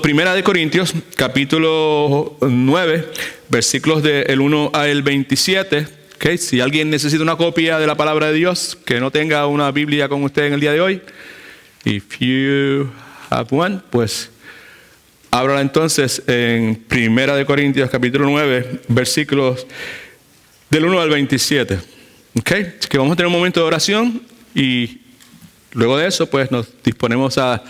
Primera de Corintios, capítulo 9, versículos del 1 al 27. Okay. Si alguien necesita una copia de la palabra de Dios, que no tenga una Biblia con usted en el día de hoy, if you have one, pues ábrala entonces en Primera de Corintios, capítulo 9, versículos del 1 al 27. Okay. Así que vamos a tener un momento de oración y luego de eso, pues nos disponemos a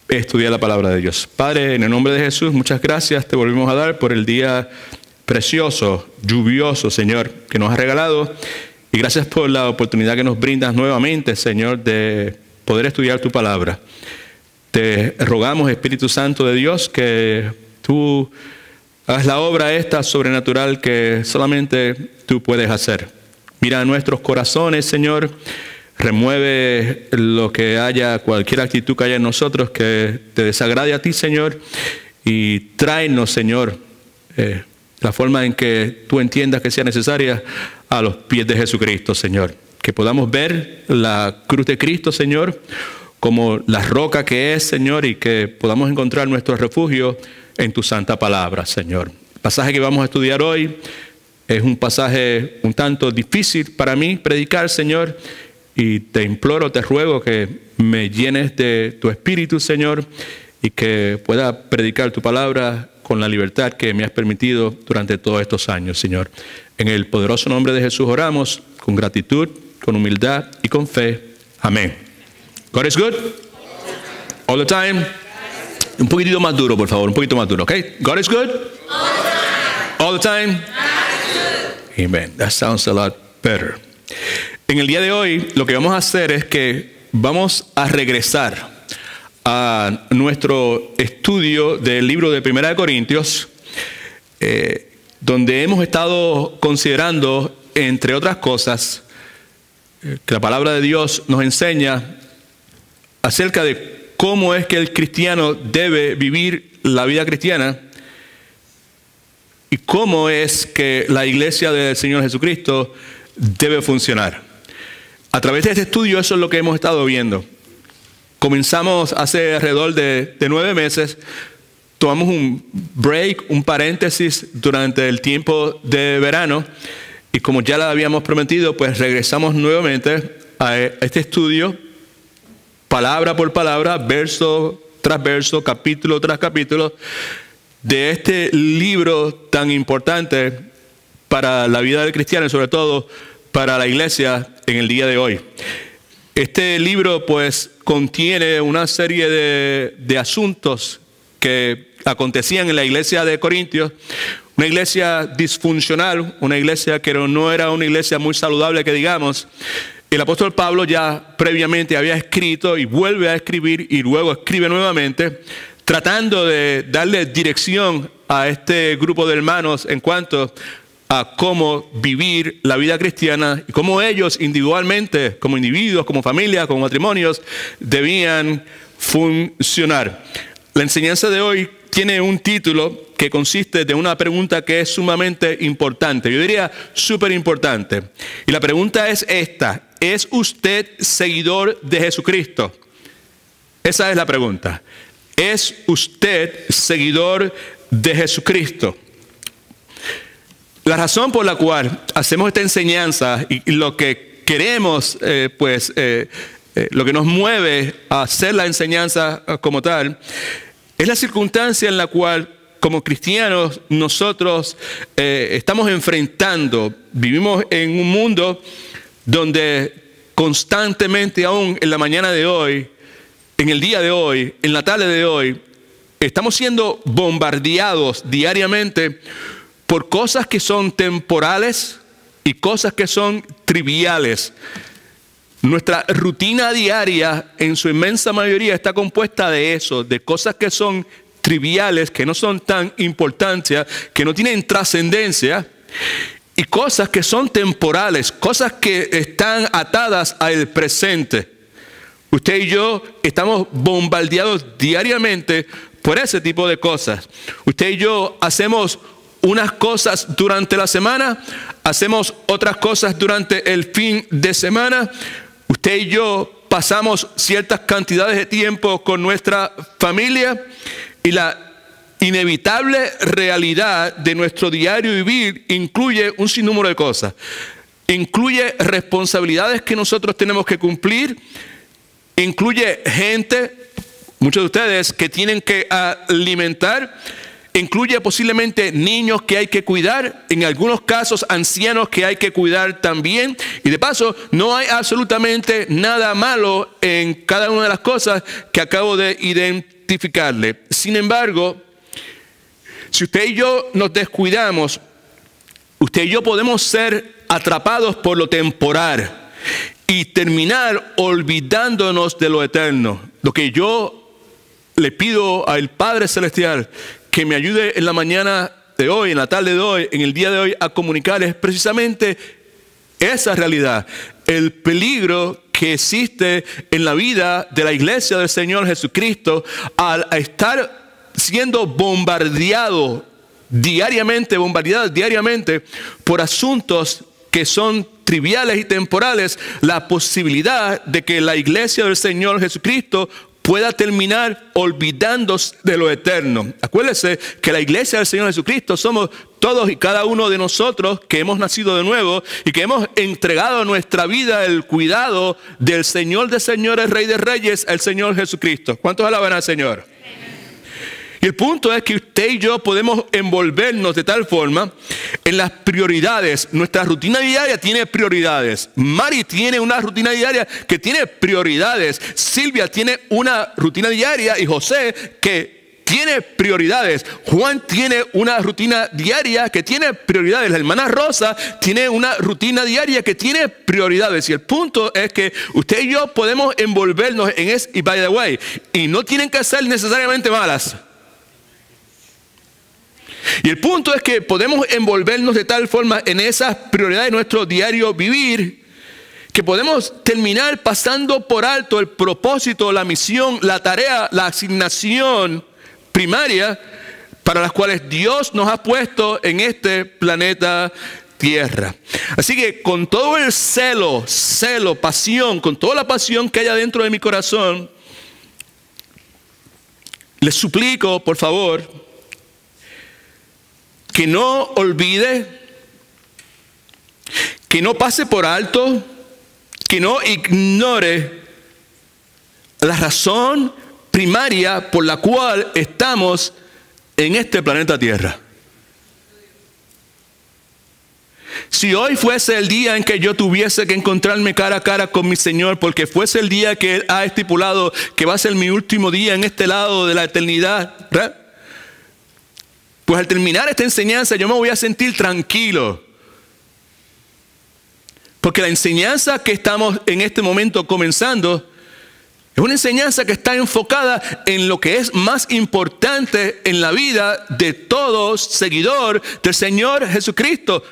estudiar la palabra de Dios. Padre, en el nombre de Jesús, muchas gracias te volvemos a dar por el día precioso, lluvioso, Señor, que nos has regalado. Y gracias por la oportunidad que nos brindas nuevamente, Señor, de poder estudiar tu palabra. Te rogamos, Espíritu Santo de Dios, que tú hagas la obra esta sobrenatural que solamente tú puedes hacer. Mira nuestros corazones, Señor. Remueve lo que haya, cualquier actitud que haya en nosotros que te desagrade a ti, Señor. Y tráenos, Señor, la forma en que tú entiendas que sea necesaria a los pies de Jesucristo, Señor. Que podamos ver la cruz de Cristo, Señor, como la roca que es, Señor, y que podamos encontrar nuestro refugio en tu santa palabra, Señor. El pasaje que vamos a estudiar hoy es un pasaje un tanto difícil para mí predicar, Señor, y te imploro, te ruego que me llenes de tu espíritu, Señor, y que pueda predicar tu palabra con la libertad que me has permitido durante todos estos años, Señor. En el poderoso nombre de Jesús oramos, con gratitud, con humildad y con fe. Amén. God is good? All the time? Un poquitito más duro, por favor, un poquito más duro, ¿ok? God is good? All the time? Amen. That sounds a lot better. En el día de hoy, lo que vamos a hacer es que vamos a regresar a nuestro estudio del libro de Primera de Corintios, donde hemos estado considerando, entre otras cosas, que la palabra de Dios nos enseña acerca de cómo es que el cristiano debe vivir la vida cristiana y cómo es que la iglesia del Señor Jesucristo debe funcionar. A través de este estudio eso es lo que hemos estado viendo. Comenzamos hace alrededor de 9 meses, tomamos un break, un paréntesis durante el tiempo de verano y como ya lo habíamos prometido, pues regresamos nuevamente a este estudio, palabra por palabra, verso tras verso, capítulo tras capítulo, de este libro tan importante para la vida del cristiano y sobre todo para la iglesia en el día de hoy. Este libro pues contiene una serie de asuntos que acontecían en la iglesia de Corintios, una iglesia disfuncional, una iglesia que no era una iglesia muy saludable que digamos. El apóstol Pablo ya previamente había escrito y vuelve a escribir y luego escribe nuevamente, tratando de darle dirección a este grupo de hermanos en cuanto a cómo vivir la vida cristiana y cómo ellos individualmente, como individuos, como familias, como matrimonios, debían funcionar. La enseñanza de hoy tiene un título que consiste de una pregunta que es sumamente importante, yo diría súper importante. Y la pregunta es esta: ¿es usted seguidor de Jesucristo? Esa es la pregunta. ¿Es usted seguidor de Jesucristo? La razón por la cual hacemos esta enseñanza y lo que queremos, lo que nos mueve a hacer la enseñanza como tal, es la circunstancia en la cual como cristianos nosotros estamos enfrentando. Vivimos en un mundo donde constantemente, aún en la mañana de hoy, en el día de hoy, en la tarde de hoy, estamos siendo bombardeados diariamente por cosas que son temporales y cosas que son triviales. Nuestra rutina diaria, en su inmensa mayoría, está compuesta de eso, de cosas que son triviales, que no son tan importantes, que no tienen trascendencia, y cosas que son temporales, cosas que están atadas al presente. Usted y yo estamos bombardeados diariamente por ese tipo de cosas. Usted y yo hacemos unas cosas durante la semana, hacemos otras cosas durante el fin de semana. Usted y yo pasamos ciertas cantidades de tiempo con nuestra familia y la inevitable realidad de nuestro diario vivir incluye un sinnúmero de cosas. Incluye responsabilidades que nosotros tenemos que cumplir, incluye gente, muchos de ustedes, que tienen que alimentar, incluye posiblemente niños que hay que cuidar, en algunos casos ancianos que hay que cuidar también. Y de paso, no hay absolutamente nada malo en cada una de las cosas que acabo de identificarle. Sin embargo, si usted y yo nos descuidamos, usted y yo podemos ser atrapados por lo temporal y terminar olvidándonos de lo eterno. Lo que yo le pido al Padre Celestial que me ayude en la mañana de hoy, en la tarde de hoy, en el día de hoy a comunicar es precisamente esa realidad, el peligro que existe en la vida de la iglesia del Señor Jesucristo al estar siendo bombardeadas diariamente por asuntos que son triviales y temporales, la posibilidad de que la iglesia del Señor Jesucristo pueda terminar olvidándose de lo eterno. Acuérdese que la iglesia del Señor Jesucristo somos todos y cada uno de nosotros que hemos nacido de nuevo y que hemos entregado nuestra vida al cuidado del Señor de señores, Rey de reyes, el Señor Jesucristo. ¿Cuántos alaban al Señor? Y el punto es que usted y yo podemos envolvernos de tal forma en las prioridades. Nuestra rutina diaria tiene prioridades. Mari tiene una rutina diaria que tiene prioridades. Silvia tiene una rutina diaria y José que tiene prioridades. Juan tiene una rutina diaria que tiene prioridades. La hermana Rosa tiene una rutina diaria que tiene prioridades. Y el punto es que usted y yo podemos envolvernos en eso. Y by the way, y no tienen que ser necesariamente malas. Y el punto es que podemos envolvernos de tal forma en esas prioridades de nuestro diario vivir que podemos terminar pasando por alto el propósito, la misión, la tarea, la asignación primaria para las cuales Dios nos ha puesto en este planeta Tierra. Así que con todo el celo, pasión, con toda la pasión que haya dentro de mi corazón, les suplico, por favor, que no olvide, que no pase por alto, que no ignore la razón primaria por la cual estamos en este planeta Tierra. Si hoy fuese el día en que yo tuviese que encontrarme cara a cara con mi Señor, porque fuese el día que Él ha estipulado que va a ser mi último día en este lado de la eternidad, ¿verdad? Pues al terminar esta enseñanza yo me voy a sentir tranquilo. Porque la enseñanza que estamos en este momento comenzando es una enseñanza que está enfocada en lo que es más importante en la vida de todo seguidor del Señor Jesucristo.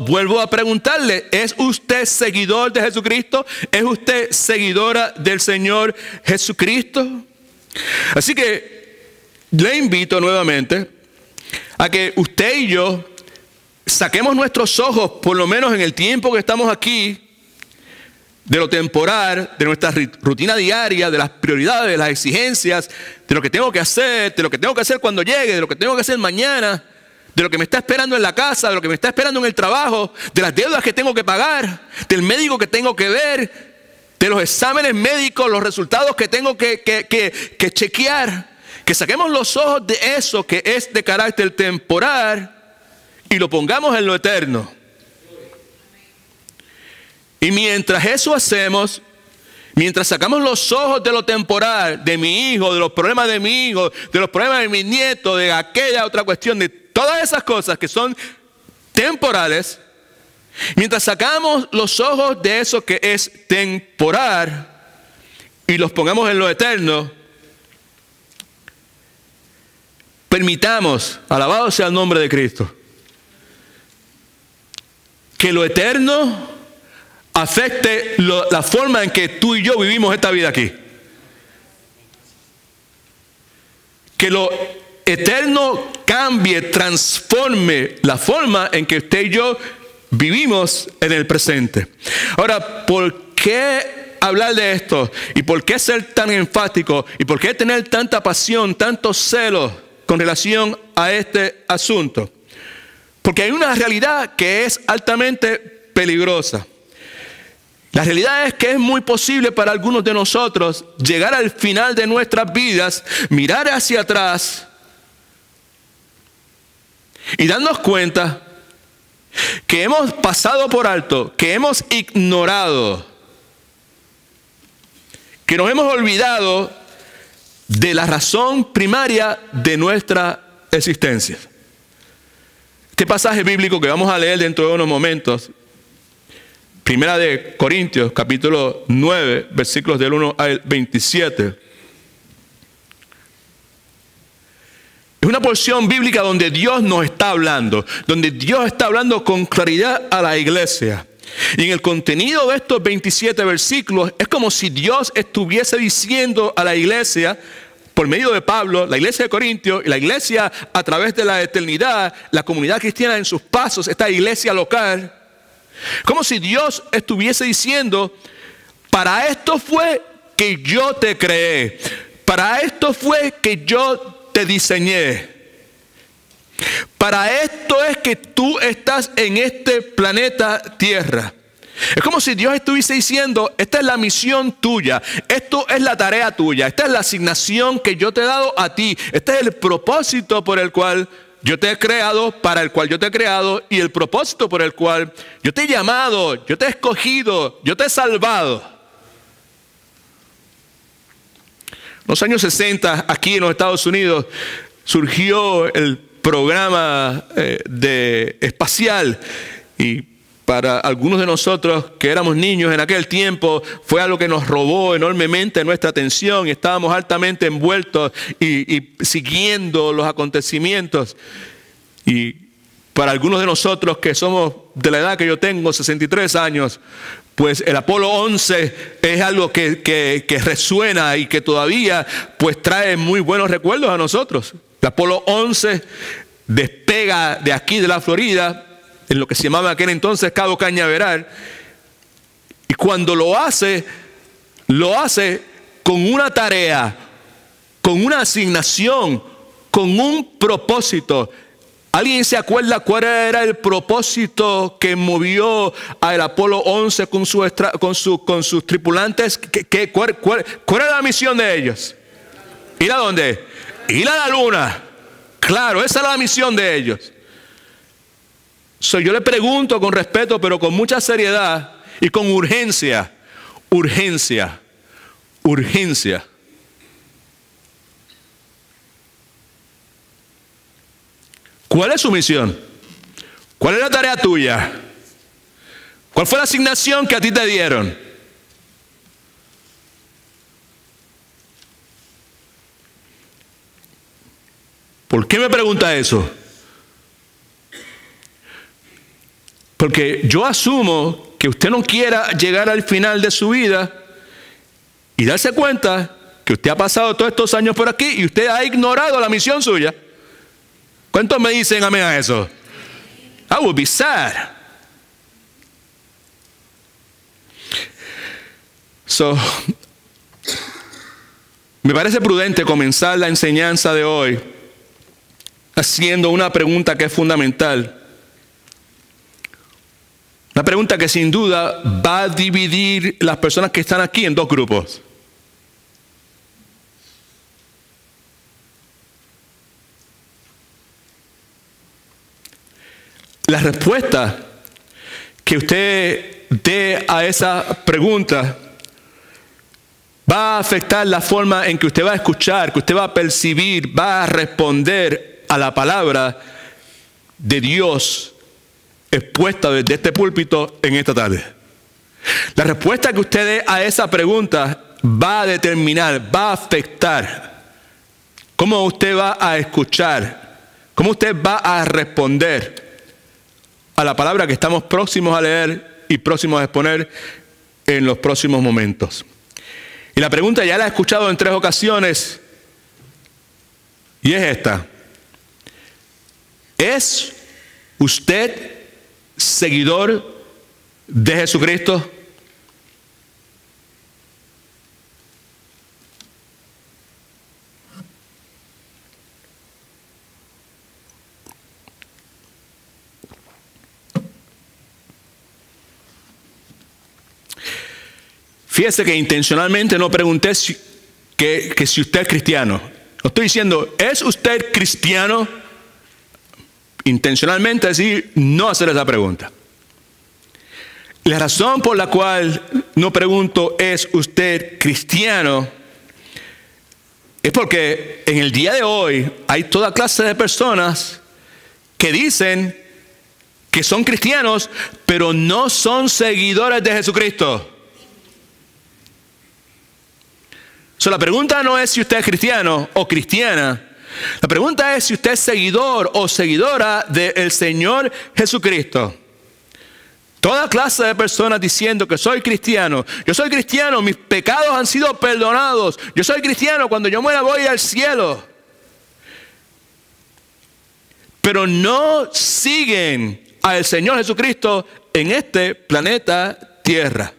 Vuelvo a preguntarle, ¿es usted seguidor de Jesucristo? ¿Es usted seguidora del Señor Jesucristo? Así que le invito nuevamente a que usted y yo saquemos nuestros ojos, por lo menos en el tiempo que estamos aquí, de lo temporal, de nuestra rutina diaria, de las prioridades, de las exigencias, de lo que tengo que hacer, de lo que tengo que hacer cuando llegue, de lo que tengo que hacer mañana, de lo que me está esperando en la casa, de lo que me está esperando en el trabajo, de las deudas que tengo que pagar, del médico que tengo que ver, de los exámenes médicos, los resultados que tengo que chequear. Que saquemos los ojos de eso que es de carácter temporal y lo pongamos en lo eterno. Y mientras eso hacemos, mientras sacamos los ojos de lo temporal, de mi hijo, de los problemas de mi hijo, de los problemas de mi nieto, de aquella otra cuestión, de todas esas cosas que son temporales, mientras sacamos los ojos de eso que es temporal y los pongamos en lo eterno, permitamos, alabado sea el nombre de Cristo, que lo eterno afecte la forma en que tú y yo vivimos esta vida aquí. Que lo eterno cambie, transforme la forma en que usted y yo vivimos en el presente. Ahora, ¿por qué hablar de esto? ¿Y por qué ser tan enfático? ¿Y por qué tener tanta pasión, tanto celo con relación a este asunto? Porque hay una realidad que es altamente peligrosa. La realidad es que es muy posible para algunos de nosotros llegar al final de nuestras vidas, mirar hacia atrás y darnos cuenta que hemos pasado por alto, que hemos ignorado, que nos hemos olvidado de la razón primaria de nuestra existencia. Este pasaje bíblico que vamos a leer dentro de unos momentos, Primera de Corintios, capítulo 9, versículos del 1 al 27. Es una porción bíblica donde Dios nos está hablando, donde Dios está hablando con claridad a la iglesia. Y en el contenido de estos 27 versículos es como si Dios estuviese diciendo a la iglesia, por medio de Pablo, la iglesia de Corintios y la iglesia a través de la eternidad, la comunidad cristiana en sus pasos, esta iglesia local, como si Dios estuviese diciendo, para esto fue que yo te creé, para esto fue que yo te diseñé, para esto es que tú estás en este planeta Tierra. Es como si Dios estuviese diciendo, esta es la misión tuya, esto es la tarea tuya, esta es la asignación que yo te he dado a ti, este es el propósito por el cual yo te he creado, para el cual yo te he creado, y el propósito por el cual yo te he llamado, yo te he escogido, yo te he salvado. En los años 60, aquí en los Estados Unidos, surgió el programa espacial, y para algunos de nosotros que éramos niños en aquel tiempo, fue algo que nos robó enormemente nuestra atención y estábamos altamente envueltos y siguiendo los acontecimientos. Y para algunos de nosotros que somos de la edad que yo tengo, 63 años, pues el Apolo 11 es algo que resuena y que todavía pues trae muy buenos recuerdos a nosotros. El Apolo 11 despega de aquí de la Florida, en lo que se llamaba aquel entonces Cabo Cañaveral, y cuando lo hace con una tarea, con una asignación, con un propósito. ¿Alguien se acuerda cuál era el propósito que movió al Apolo 11 con sus tripulantes? ¿Cuál era la misión de ellos? ¿Ir a dónde? Ir a la luna. Claro, esa era la misión de ellos. Yo le pregunto con respeto, pero con mucha seriedad y con urgencia. ¿Cuál es su misión? ¿Cuál es la tarea tuya? ¿Cuál fue la asignación que a ti te dieron? ¿Por qué me pregunta eso? Porque yo asumo que usted no quiera llegar al final de su vida y darse cuenta que usted ha pasado todos estos años por aquí y usted ha ignorado la misión suya. ¿Cuántos me dicen amén a eso? I would be sad. Me parece prudente comenzar la enseñanza de hoy haciendo una pregunta que es fundamental. Una pregunta que sin duda va a dividir las personas que están aquí en dos grupos. La respuesta que usted dé a esa pregunta va a afectar la forma en que usted va a escuchar, que usted va a percibir, va a responder a la palabra de Dios expuesta desde este púlpito en esta tarde. La respuesta que usted dé a esa pregunta va a determinar, va a afectar cómo usted va a escuchar, cómo usted va a responder a la palabra que estamos próximos a leer y próximos a exponer en los próximos momentos. Y la pregunta ya la he escuchado en 3 ocasiones y es esta: ¿es usted seguidor de Jesucristo? Fíjese que intencionalmente no pregunté que si usted es cristiano. No estoy diciendo, ¿es usted cristiano? Intencionalmente decir, no hacer esa pregunta. La razón por la cual no pregunto, ¿es usted cristiano? Es porque en el día de hoy hay toda clase de personas que dicen que son cristianos, pero no son seguidores de Jesucristo. La pregunta no es si usted es cristiano o cristiana. La pregunta es si usted es seguidor o seguidora del Señor Jesucristo. Toda clase de personas diciendo que soy cristiano. Yo soy cristiano, mis pecados han sido perdonados. Yo soy cristiano, cuando yo muera voy al cielo. Pero no siguen al Señor Jesucristo en este planeta Tierra.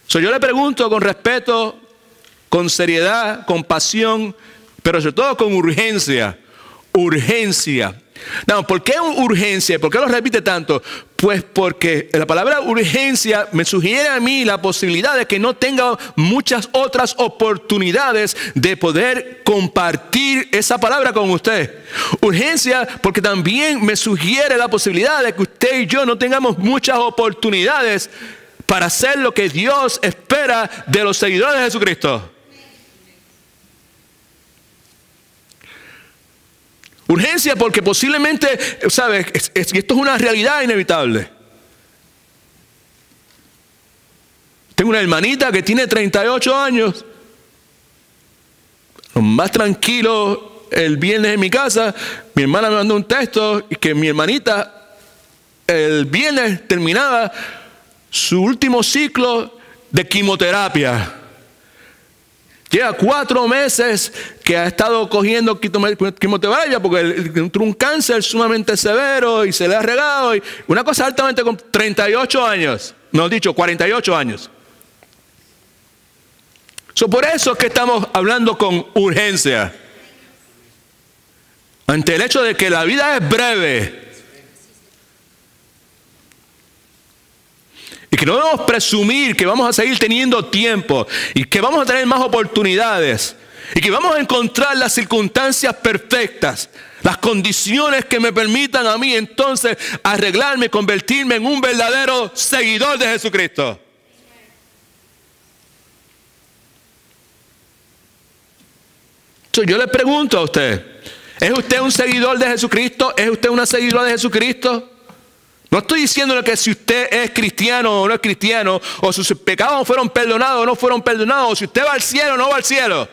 Yo le pregunto con respeto, con seriedad, con pasión, pero sobre todo con urgencia. Urgencia. No, ¿por qué urgencia? ¿Por qué lo repite tanto? Pues porque la palabra urgencia me sugiere a mí la posibilidad de que no tenga muchas otras oportunidades de poder compartir esa palabra con usted. Urgencia porque también me sugiere la posibilidad de que usted y yo no tengamos muchas oportunidades para hacer lo que Dios espera de los seguidores de Jesucristo. Urgencia porque posiblemente, ¿sabes? Esto es una realidad inevitable. Tengo una hermanita que tiene 38 años. Lo más tranquilo el viernes en mi casa, mi hermana me mandó un texto y que mi hermanita el viernes terminaba su último ciclo de quimioterapia. Lleva 4 meses que ha estado cogiendo quimioterapia porque entró un cáncer sumamente severo y se le ha regado. Y una cosa altamente con 38 años, mejor dicho, 48 años. Por eso es que estamos hablando con urgencia. Ante el hecho de que la vida es breve. Y que no debemos presumir que vamos a seguir teniendo tiempo y que vamos a tener más oportunidades y que vamos a encontrar las circunstancias perfectas, las condiciones que me permitan a mí entonces arreglarme y convertirme en un verdadero seguidor de Jesucristo. Yo le pregunto a usted, ¿es usted un seguidor de Jesucristo? ¿Es usted una seguidora de Jesucristo? No estoy diciéndole que si usted es cristiano o no es cristiano, o si sus pecados fueron perdonados o no fueron perdonados, o si usted va al cielo o no va al cielo.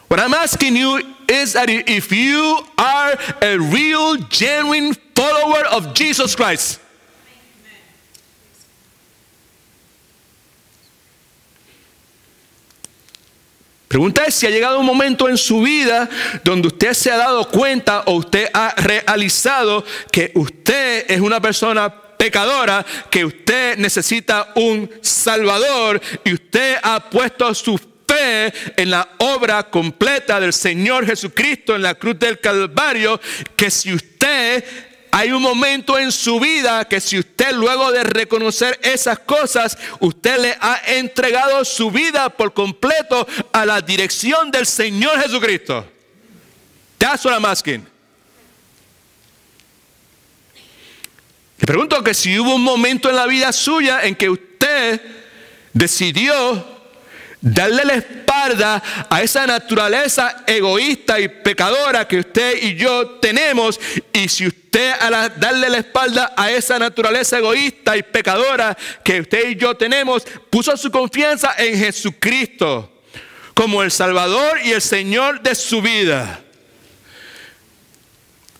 What I'm asking you is that if you are a real, genuine follower of Jesus Christ. Pregunta es si ha llegado un momento en su vida donde usted se ha dado cuenta o usted ha realizado que usted es una persona pecadora, que usted necesita un Salvador y usted ha puesto su fe en la obra completa del Señor Jesucristo en la cruz del Calvario, que si usted... Hay un momento en su vida que si usted luego de reconocer esas cosas, usted le ha entregado su vida por completo a la dirección del Señor Jesucristo. That's what I'm asking. Le pregunto que si hubo un momento en la vida suya en que usted decidió darle la espalda a esa naturaleza egoísta y pecadora que usted y yo tenemos. Y si usted al darle la espalda a esa naturaleza egoísta y pecadora que usted y yo tenemos, puso su confianza en Jesucristo como el Salvador y el Señor de su vida.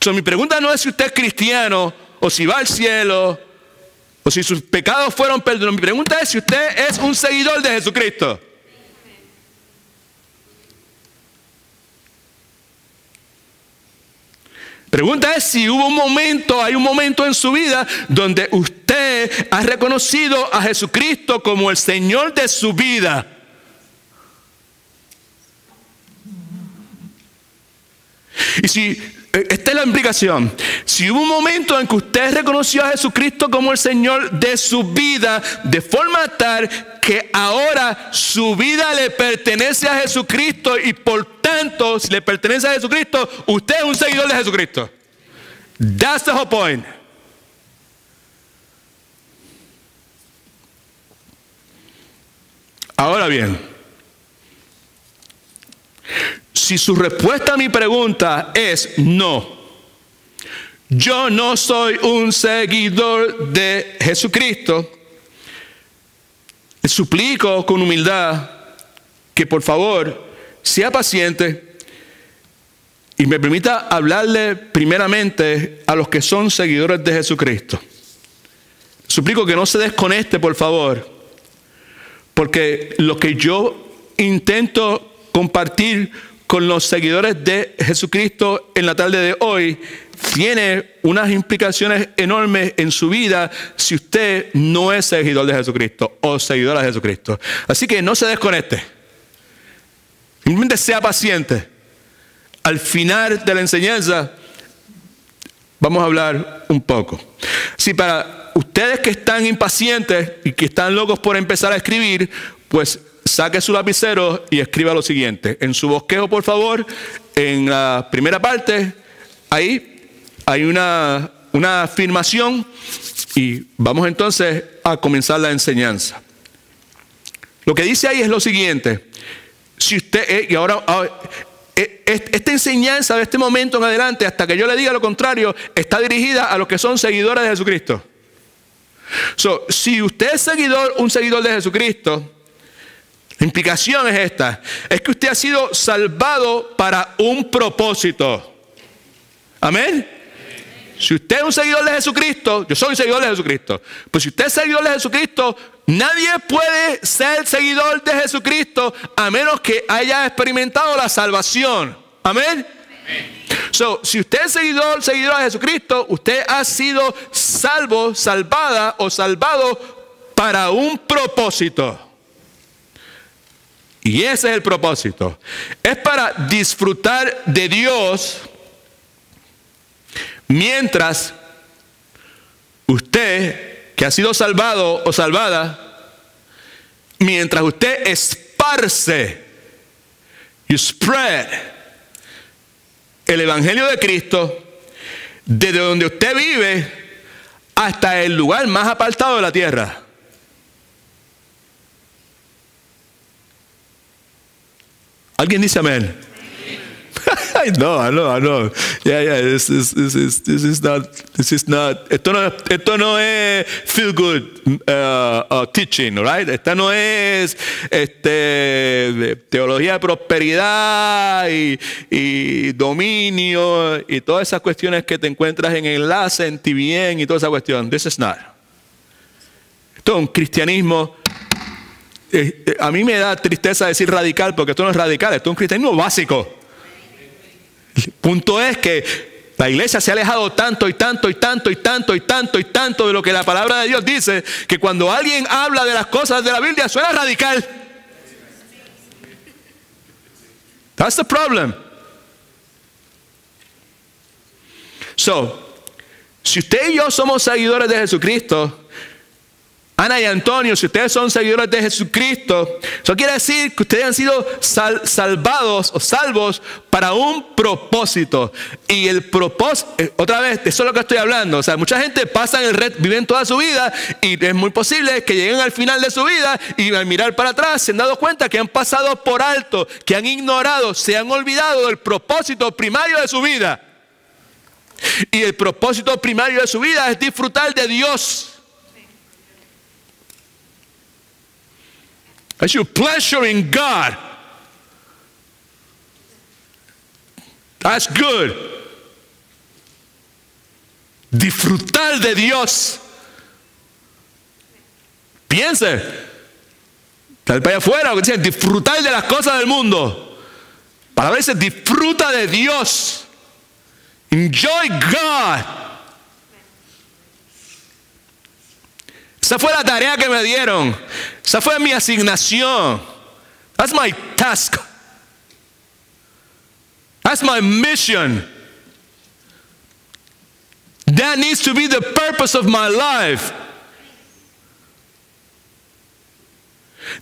Mi pregunta no es si usted es cristiano o si va al cielo o si sus pecados fueron perdonados. Mi pregunta es si usted es un seguidor de Jesucristo. Pregunta es si hubo hay un momento en su vida donde usted ha reconocido a Jesucristo como el Señor de su vida. Y si esta es la implicación. Si hubo un momento en que usted reconoció a Jesucristo como el Señor de su vida, de forma tal que ahora su vida le pertenece a Jesucristo y por tanto, si le pertenece a Jesucristo, usted es un seguidor de Jesucristo. That's the whole point. Ahora bien, si su respuesta a mi pregunta es no, yo no soy un seguidor de Jesucristo, le suplico con humildad que por favor sea paciente y me permita hablarle primeramente a los que son seguidores de Jesucristo. Suplico que no se desconecte, por favor, porque lo que yo intento compartir con los seguidores de Jesucristo en la tarde de hoy tiene unas implicaciones enormes en su vida si usted no es seguidor de Jesucristo o seguidora de Jesucristo. Así que no se desconecte. Simplemente sea paciente. Al final de la enseñanza vamos a hablar un poco. Si para ustedes que están impacientes y que están locos por empezar a escribir, pues saque su lapicero y escriba lo siguiente. En su bosquejo, por favor, en la primera parte, ahí hay una afirmación y vamos entonces a comenzar la enseñanza. Lo que dice ahí es lo siguiente. Si usted, y ahora esta enseñanza de este momento en adelante, hasta que yo le diga lo contrario, está dirigida a los que son seguidores de Jesucristo. Si usted es un seguidor de Jesucristo, la implicación es esta, es que usted ha sido salvado para un propósito. Amén. Si usted es un seguidor de Jesucristo, yo soy un seguidor de Jesucristo, pues si usted es seguidor de Jesucristo, nadie puede ser seguidor de Jesucristo a menos que haya experimentado la salvación. Amén. Si usted es seguidora de Jesucristo, usted ha sido salvada o salvado para un propósito. Y ese es el propósito. Es para disfrutar de Dios mientras usted, que ha sido salvado o salvada, mientras usted esparce, you spread el Evangelio de Cristo desde donde usted vive hasta el lugar más apartado de la tierra. ¿Alguien dice amén? I know. Yeah. This is not. Esto no es feel good teaching, right? Esta no es teología de prosperidad y dominio y todas esas cuestiones que te encuentras en Enlace, en TVN y toda esa cuestión. This is not. Esto es un cristianismo. A mí me da tristeza decir radical porque esto no es radical, esto es un cristianismo básico. El punto es que la iglesia se ha alejado tanto de lo que la palabra de Dios dice, que cuando alguien habla de las cosas de la Biblia suena radical. That's the problem. Si usted y yo somos seguidores de Jesucristo, Ana y Antonio, si ustedes son seguidores de Jesucristo, eso quiere decir que ustedes han sido salvados o salvos para un propósito. Y el propósito, otra vez, de eso es lo que estoy hablando. O sea, mucha gente pasa en el red, viven toda su vida y es muy posible que lleguen al final de su vida y al mirar para atrás se han dado cuenta que han pasado por alto, que han ignorado, se han olvidado del propósito primario de su vida. Y el propósito primario de su vida es disfrutar de Dios. As your pleasure in God. That's good. Disfrutar de Dios. Piense. Tal para allá afuera, disfrutar de las cosas del mundo. Para veces disfruta de Dios. Enjoy God. Esa fue la tarea que me dieron. Esa fue mi asignación. That's my task. That's my mission. That needs to be the purpose of my life.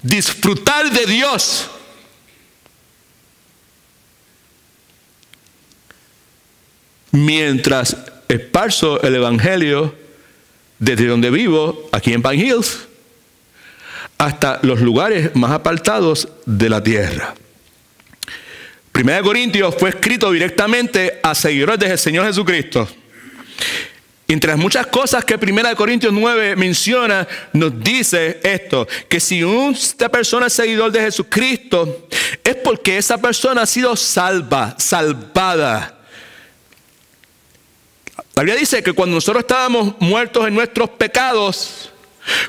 Disfrutar de Dios. Mientras esparzo el evangelio desde donde vivo, aquí en Pine Hills, hasta los lugares más apartados de la tierra. 1 Corintios fue escrito directamente a seguidores del Señor Jesucristo. Entre las muchas cosas que 1 Corintios 9 menciona, nos dice esto, que si una persona es seguidor de Jesucristo, es porque esa persona ha sido salvada. La Biblia dice que cuando nosotros estábamos muertos en nuestros pecados,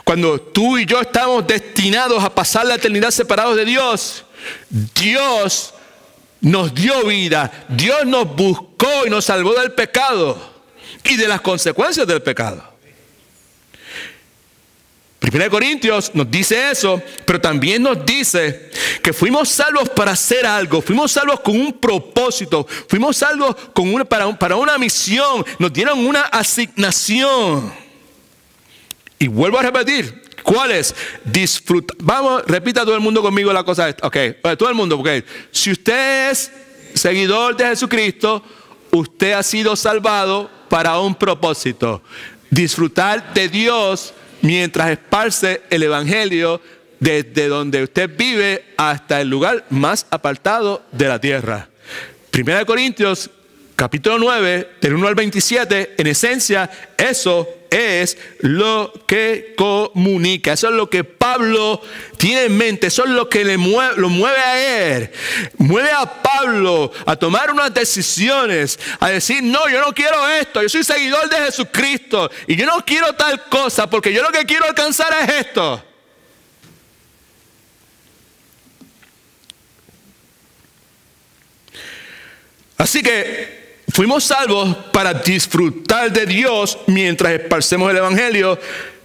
cuando tú y yo estábamos destinados a pasar la eternidad separados de Dios, Dios nos dio vida, Dios nos buscó y nos salvó del pecado y de las consecuencias del pecado. 1 Corintios nos dice eso, pero también nos dice que fuimos salvos para hacer algo, fuimos salvos con un propósito, fuimos salvos con para una misión, nos dieron una asignación. Y vuelvo a repetir, ¿cuál es? Disfrutar. Vamos, repita todo el mundo conmigo la cosa esta. Ok, todo el mundo, porque si usted es seguidor de Jesucristo, usted ha sido salvado para un propósito. Disfrutar de Dios mientras esparce el evangelio desde donde usted vive hasta el lugar más apartado de la tierra. 1 Corintios capítulo 9, del 1 al 27, en esencia, eso es lo que comunica. Eso es lo que Pablo tiene en mente. Eso es lo que lo mueve a él. Mueve a Pablo a tomar unas decisiones, a decir, no, yo no quiero esto. Yo soy seguidor de Jesucristo y yo no quiero tal cosa porque yo lo que quiero alcanzar es esto. Así que fuimos salvos para disfrutar de Dios mientras esparcemos el evangelio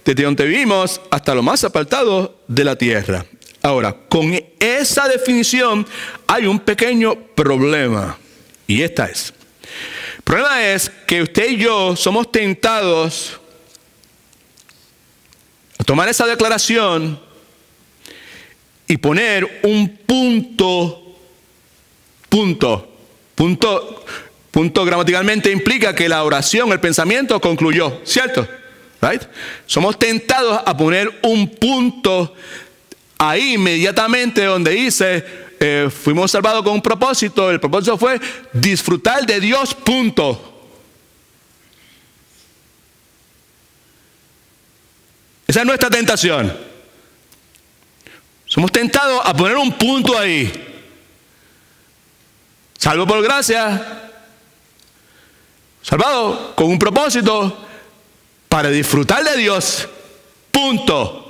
desde donde vivimos hasta lo más apartado de la tierra. Ahora, con esa definición hay un pequeño problema. Y esta es. El problema es que usted y yo somos tentados a tomar esa declaración y poner un punto gramaticalmente implica que la oración, el pensamiento concluyó, ¿cierto? Right? Somos tentados a poner un punto ahí inmediatamente donde dice, fuimos salvados con un propósito, el propósito fue disfrutar de Dios, punto. Esa es nuestra tentación. Somos tentados a poner un punto ahí. Salvo por gracia. Salvado con un propósito para disfrutar de Dios. Punto.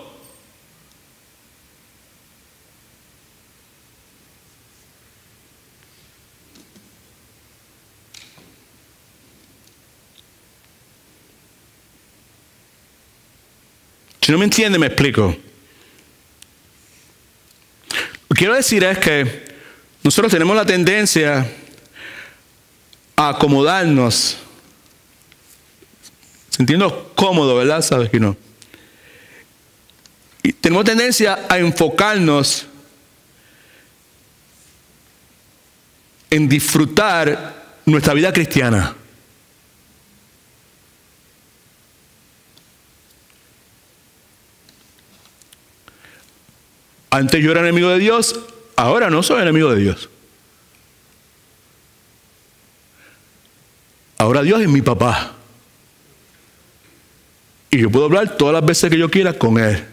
Si no me entiende, me explico. Lo que quiero decir es que nosotros tenemos la tendencia a acomodarnos, sentirnos cómodos, ¿verdad? Sabes que no. Y tenemos tendencia a enfocarnos en disfrutar nuestra vida cristiana. Antes yo era enemigo de Dios, ahora no soy enemigo de Dios. Ahora Dios es mi papá. Y yo puedo hablar todas las veces que yo quiera con Él.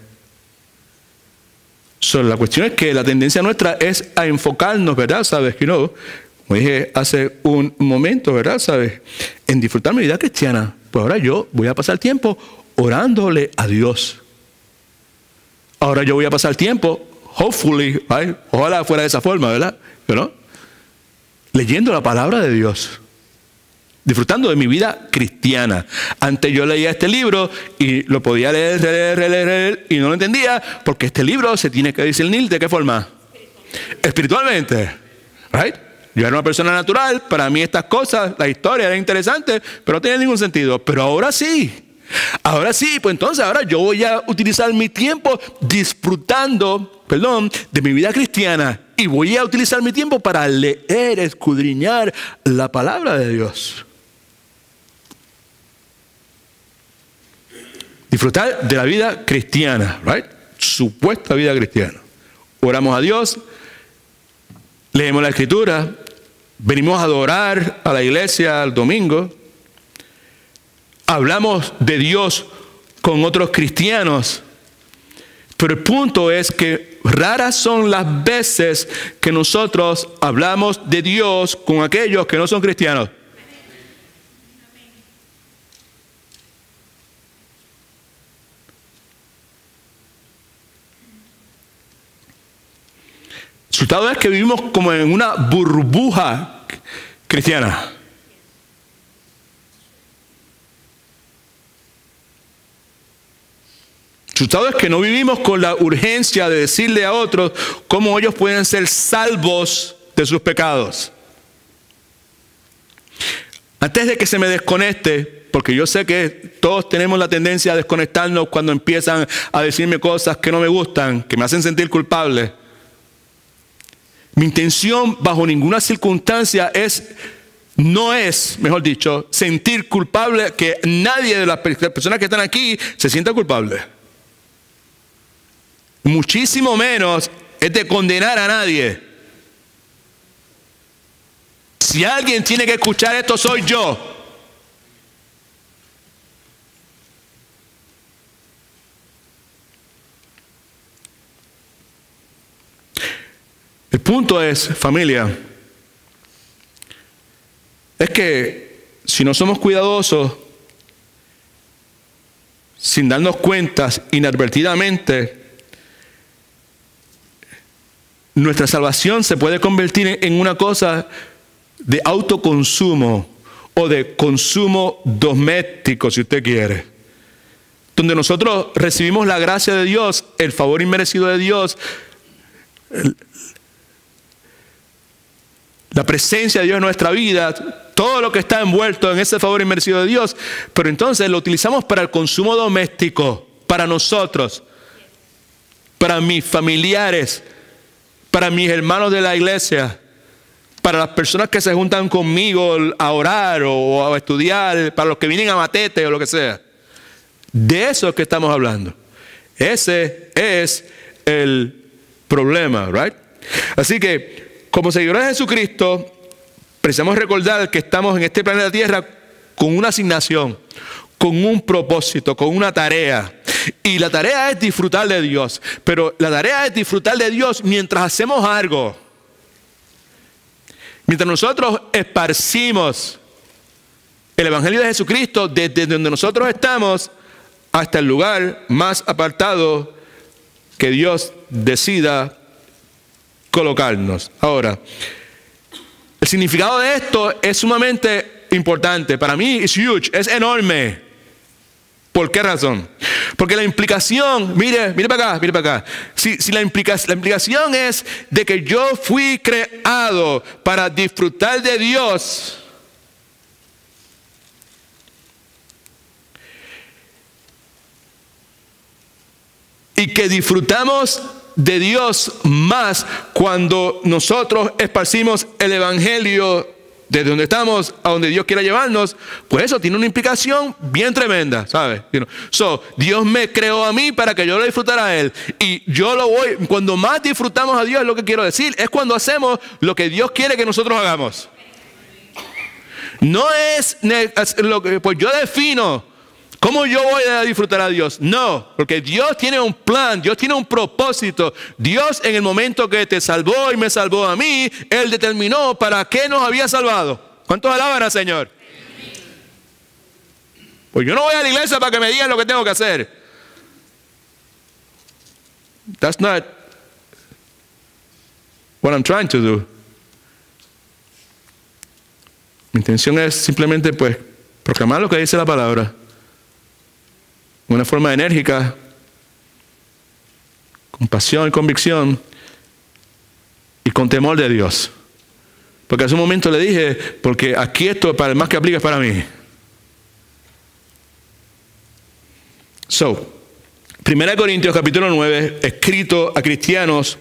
La cuestión es que la tendencia nuestra es a enfocarnos, ¿verdad? ¿Sabes? Que no, como dije hace un momento, ¿verdad? ¿Sabes? En disfrutar mi vida cristiana. Pues ahora yo voy a pasar tiempo orándole a Dios. Ahora yo voy a pasar tiempo, hopefully, right? Ojalá fuera de esa forma, ¿verdad? ¿No? Leyendo la palabra de Dios. Disfrutando de mi vida cristiana. Antes yo leía este libro y lo podía leer y no lo entendía porque este libro se tiene que discernir ¿de qué forma? Espiritualmente. Right? Yo era una persona natural, para mí estas cosas, la historia era interesante, pero no tenía ningún sentido. Pero ahora sí. Ahora sí, pues entonces ahora yo voy a utilizar mi tiempo disfrutando, de mi vida cristiana. Y voy a utilizar mi tiempo para leer, escudriñar la palabra de Dios. Disfrutar de la vida cristiana, right? Supuesta vida cristiana. Oramos a Dios, leemos la Escritura, venimos a adorar a la iglesia el domingo, hablamos de Dios con otros cristianos, pero el punto es que raras son las veces que nosotros hablamos de Dios con aquellos que no son cristianos. El resultado es que vivimos como en una burbuja cristiana. El resultado es que no vivimos con la urgencia de decirle a otros cómo ellos pueden ser salvos de sus pecados. Antes de que se me desconecte, porque yo sé que todos tenemos la tendencia a desconectarnos cuando empiezan a decirme cosas que no me gustan, que me hacen sentir culpable. Mi intención bajo ninguna circunstancia no es, mejor dicho, sentir culpable, que nadie de las personas que están aquí se sienta culpable. Muchísimo menos es de condenar a nadie. Si alguien tiene que escuchar esto, soy yo. El punto es, familia, es que si no somos cuidadosos, sin darnos cuenta, inadvertidamente, nuestra salvación se puede convertir en una cosa de autoconsumo o de consumo doméstico, si usted quiere. Donde nosotros recibimos la gracia de Dios, el favor inmerecido de Dios, la presencia de Dios en nuestra vida, todo lo que está envuelto en ese favor inmerecido de Dios, pero entonces lo utilizamos para el consumo doméstico, para nosotros, para mis familiares, para mis hermanos de la iglesia, para las personas que se juntan conmigo a orar o a estudiar, para los que vienen a Matete o lo que sea. De eso es que estamos hablando. Ese es el problema, right? Así que, como seguidores de Jesucristo, precisamos recordar que estamos en este planeta Tierra con una asignación, con un propósito, con una tarea. Y la tarea es disfrutar de Dios. Pero la tarea es disfrutar de Dios mientras hacemos algo. Mientras nosotros esparcimos el Evangelio de Jesucristo desde donde nosotros estamos hasta el lugar más apartado que Dios decida colocarnos. Ahora, el significado de esto es sumamente importante. Para mí es huge, es enorme. ¿Por qué razón? Porque la implicación, mire para acá. Si la implicación es de que yo fui creado para disfrutar de Dios, y que disfrutamos de Dios más cuando nosotros esparcimos el Evangelio desde donde estamos a donde Dios quiera llevarnos, pues eso tiene una implicación bien tremenda, ¿sabes? Dios me creó a mí para que yo lo disfrutara a Él. Y cuando más disfrutamos a Dios, es lo que quiero decir, es cuando hacemos lo que Dios quiere que nosotros hagamos. No es lo que, pues yo defino ¿cómo yo voy a disfrutar a Dios? No, porque Dios tiene un plan, Dios tiene un propósito. Dios en el momento que te salvó y me salvó a mí, Él determinó para qué nos había salvado. ¿Cuántos alaban al Señor? Pues yo no voy a la iglesia para que me digan lo que tengo que hacer. That's not what I'm trying to do. Mi intención es simplemente pues proclamar lo que dice la palabra. De una forma enérgica, con pasión y convicción y con temor de Dios. Porque hace un momento le dije, porque aquí esto para el más que aplica es para mí. 1 Corintios capítulo 9, escrito a cristianos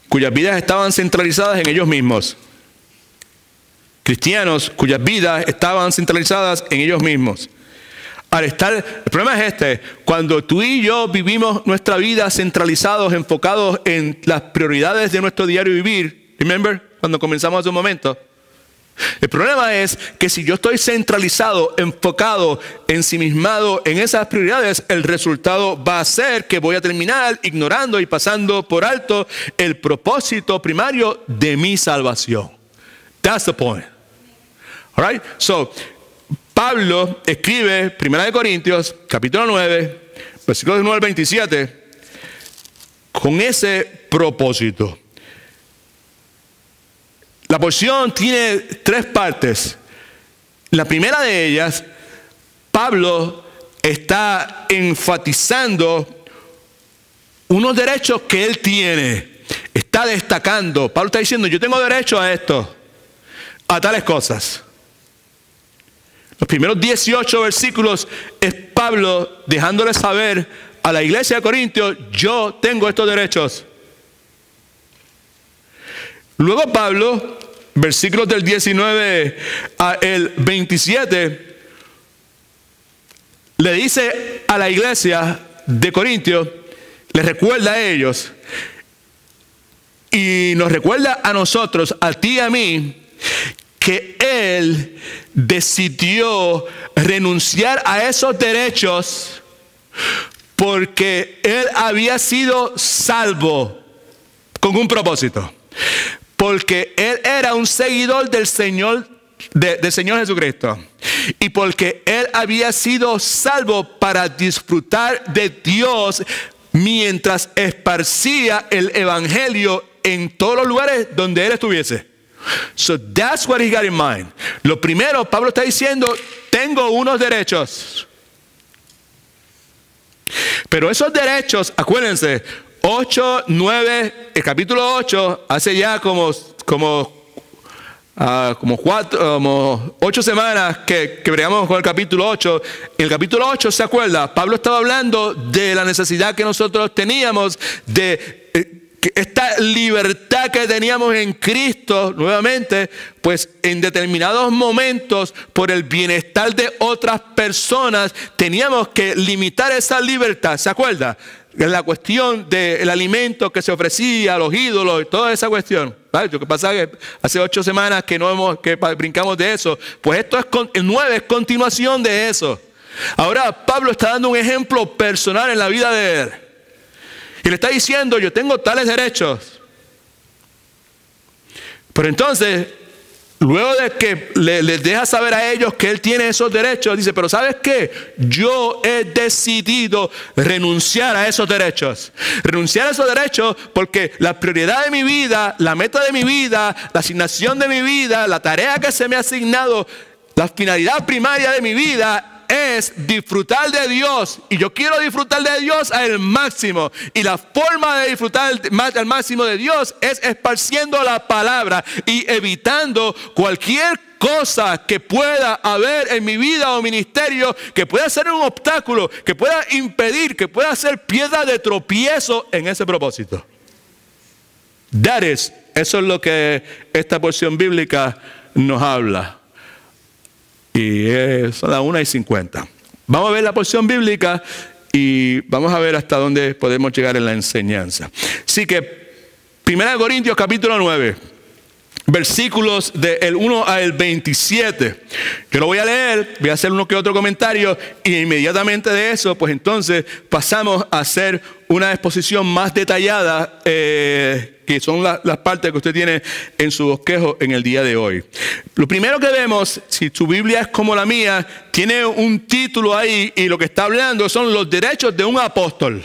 cuyas vidas estaban centralizadas en ellos mismos. Cristianos cuyas vidas estaban centralizadas en ellos mismos. El problema es cuando tú y yo vivimos nuestra vida centralizados, enfocados en las prioridades de nuestro diario vivir, remember, cuando comenzamos hace un momento. El problema es que si yo estoy centralizado, enfocado, ensimismado en esas prioridades, el resultado va a ser que voy a terminar ignorando y pasando por alto el propósito primario de mi salvación. That's the point. All right? So, Pablo escribe 1 Corintios, capítulo 9, versículos 9 al 27, con ese propósito. La porción tiene 3 partes. La primera de ellas, Pablo está enfatizando unos derechos que él tiene. Está destacando. Pablo está diciendo, yo tengo derecho a esto, a tales cosas. Los primeros 18 versículos es Pablo dejándole saber a la iglesia de Corintios, yo tengo estos derechos. Luego Pablo, versículos del 19 al 27, le dice a la iglesia de Corintios, les recuerda a ellos y nos recuerda a nosotros, a ti y a mí, que él decidió renunciar a esos derechos porque él había sido salvo con un propósito. Porque él era un seguidor del Señor Jesucristo. Y porque él había sido salvo para disfrutar de Dios mientras esparcía el evangelio en todos los lugares donde él estuviese. So that's what he got in mind. Lo primero, Pablo está diciendo, tengo unos derechos. Pero esos derechos, acuérdense, 8, 9, el capítulo 8, hace ya como 8 semanas que bregamos con el capítulo 8. En el capítulo 8, ¿se acuerda? Pablo estaba hablando de la necesidad que nosotros teníamos de esta libertad que teníamos en Cristo, nuevamente, pues en determinados momentos, por el bienestar de otras personas, teníamos que limitar esa libertad. ¿Se acuerda? La cuestión del alimento que se ofrecía a los ídolos y toda esa cuestión. ¿Vale? Lo que pasa es que hace 8 semanas que brincamos de eso. Pues esto es el 9 es continuación de eso. Ahora Pablo está dando un ejemplo personal en la vida de él. Y le está diciendo, yo tengo tales derechos. Pero entonces, luego de que les deja saber a ellos que él tiene esos derechos, dice, pero ¿sabes qué? Yo he decidido renunciar a esos derechos. Renunciar a esos derechos porque la prioridad de mi vida, la meta de mi vida, la asignación de mi vida, la tarea que se me ha asignado, la finalidad primaria de mi vida es disfrutar de Dios. Y yo quiero disfrutar de Dios al máximo. Y la forma de disfrutar al máximo de Dios es esparciendo la palabra y evitando cualquier cosa que pueda haber en mi vida o ministerio que pueda ser un obstáculo, que pueda impedir, que pueda ser piedra de tropiezo en ese propósito. Eso es lo que esta porción bíblica nos habla. Y son las 1:50. Vamos a ver la porción bíblica y vamos a ver hasta dónde podemos llegar en la enseñanza. Así que 1 Corintios capítulo 9, versículos del 1 al 27. Yo lo voy a leer, voy a hacer uno que otro comentario y inmediatamente de eso, pues entonces pasamos a hacer una exposición más detallada, que son las partes que usted tiene en su bosquejo en el día de hoy. Lo primero que vemos, si tu Biblia es como la mía, tiene un título ahí y lo que está hablando son los derechos de un apóstol.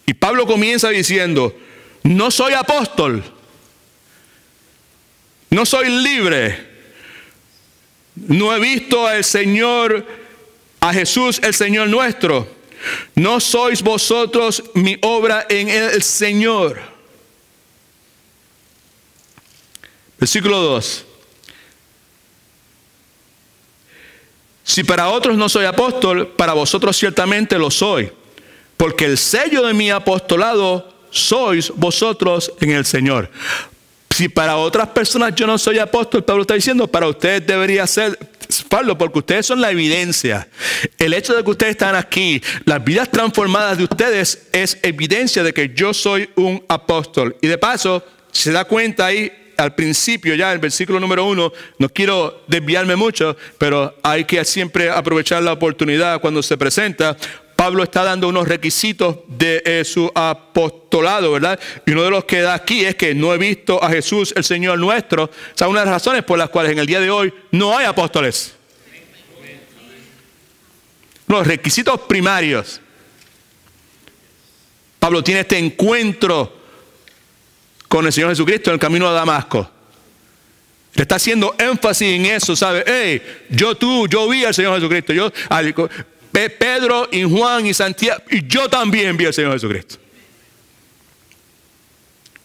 Y Pablo comienza diciendo, no soy apóstol, no soy libre, no he visto al Señor, a Jesús el Señor nuestro. No sois vosotros mi obra en el Señor. Versículo 2. Si para otros no soy apóstol, para vosotros ciertamente lo soy, porque el sello de mi apostolado sois vosotros en el Señor. Si para otras personas yo no soy apóstol, Pablo está diciendo, para ustedes debería ser Pablo, porque ustedes son la evidencia. El hecho de que ustedes están aquí, las vidas transformadas de ustedes es evidencia de que yo soy un apóstol. Y de paso, si se da cuenta ahí, al principio ya, el versículo número 1, no quiero desviarme mucho, pero hay que siempre aprovechar la oportunidad cuando se presenta. Pablo está dando unos requisitos de su apostolado, ¿verdad? Y uno de los que da aquí es que no he visto a Jesús, el Señor nuestro. O sea, una de las razones por las cuales en el día de hoy no hay apóstoles. Los requisitos primarios. Pablo tiene este encuentro con el Señor Jesucristo en el camino a Damasco. Le está haciendo énfasis en eso, ¿sabe? Hey, yo vi al Señor Jesucristo. Pedro y Juan y Santiago, y yo también vi al Señor Jesucristo.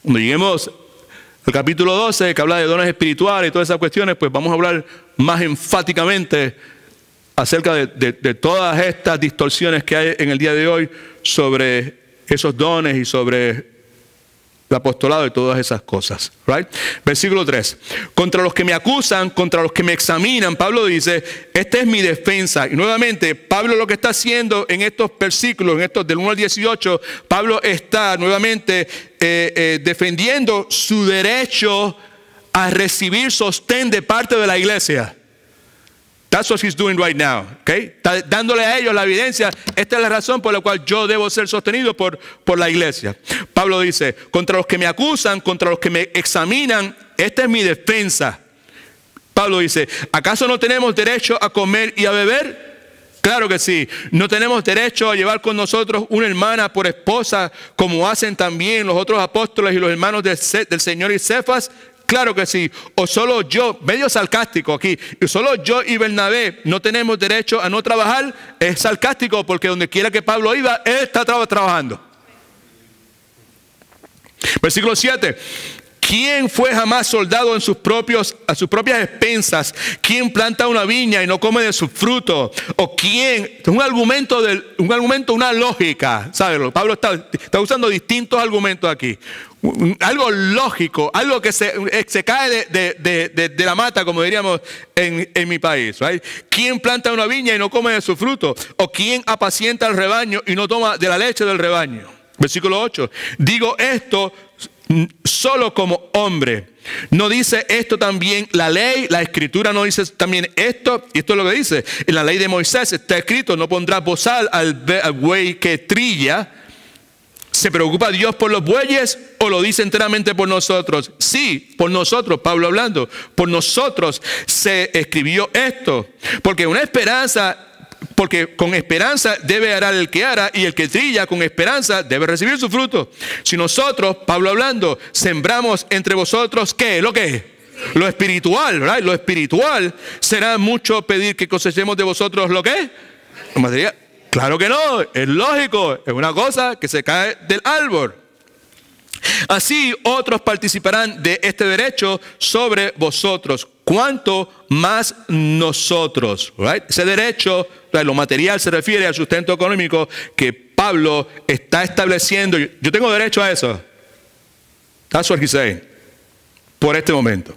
Cuando lleguemos al capítulo 12, que habla de dones espirituales y todas esas cuestiones, pues vamos a hablar más enfáticamente acerca de todas estas distorsiones que hay en el día de hoy sobre esos dones y sobre el apostolado y todas esas cosas. Right? Versículo 3. Contra los que me acusan, contra los que me examinan, Pablo dice, esta es mi defensa. Y nuevamente, Pablo lo que está haciendo en estos versículos, en estos del 1 al 18, Pablo está nuevamente defendiendo su derecho a recibir sostén de parte de la iglesia. That's what he's doing right now. Okay? Está dándole a ellos la evidencia. Esta es la razón por la cual yo debo ser sostenido por la iglesia. Pablo dice, contra los que me acusan, contra los que me examinan, esta es mi defensa. Pablo dice, ¿acaso no tenemos derecho a comer y a beber? Claro que sí. ¿No tenemos derecho a llevar con nosotros una hermana por esposa, como hacen también los otros apóstoles y los hermanos del Señor y Cefas? Claro que sí. O solo yo, medio sarcástico aquí, y solo yo y Bernabé no tenemos derecho a no trabajar. Es sarcástico porque donde quiera que Pablo iba, él está trabajando. Versículo 7. ¿Quién fue jamás soldado a sus propias expensas? ¿Quién planta una viña y no come de su fruto? ¿O quién? Es un argumento, una lógica. ¿Sabes? Pablo está usando distintos argumentos aquí. Algo lógico, algo que se cae de la mata, como diríamos en mi país. Right? ¿Quién planta una viña y no come de su fruto? ¿O quién apacienta el rebaño y no toma de la leche del rebaño? Versículo 8. Digo esto solo como hombre. ¿No dice esto también la ley? La escritura no dice también esto. Y esto es lo que dice. En la ley de Moisés está escrito, no pondrás bozal al buey que trilla. ¿Se preocupa Dios por los bueyes o lo dice enteramente por nosotros? Sí, por nosotros, Pablo hablando. Por nosotros se escribió esto. Porque con esperanza debe arar el que ara, y el que trilla con esperanza debe recibir su fruto. Si nosotros, Pablo hablando, sembramos entre vosotros, ¿qué? ¿Lo qué? Lo espiritual, ¿right? Lo espiritual, será mucho pedir que cosechemos de vosotros ¿lo qué? ¿La materia? Claro que no, es lógico, es una cosa que se cae del árbol. Así otros participarán de este derecho sobre vosotros. ¿Cuánto más nosotros? Right? Ese derecho, lo material se refiere al sustento económico que Pablo está estableciendo. Yo tengo derecho a eso. That's what he's saying. Por este momento.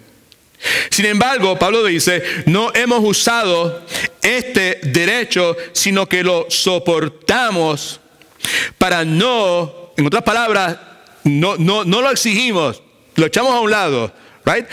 Sin embargo, Pablo dice, no hemos usado este derecho, sino que lo soportamos para no, en otras palabras, no lo exigimos, lo echamos a un lado, right?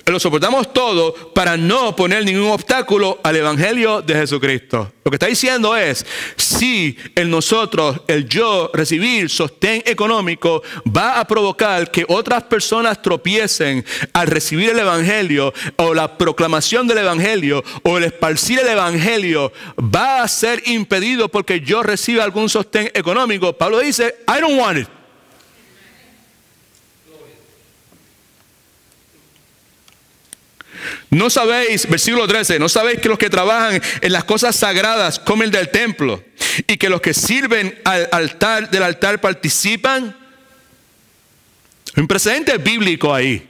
Lo soportamos todo para no poner ningún obstáculo al evangelio de Jesucristo. Lo que está diciendo es, si en nosotros, el yo, recibir sostén económico va a provocar que otras personas tropiecen al recibir el evangelio, o la proclamación del evangelio, o el esparcir el evangelio va a ser impedido porque yo reciba algún sostén económico, Pablo dice, I don't want it. No sabéis, versículo 13, no sabéis que los que trabajan en las cosas sagradas comen del templo, y que los que sirven del altar participan. Hay un precedente bíblico ahí.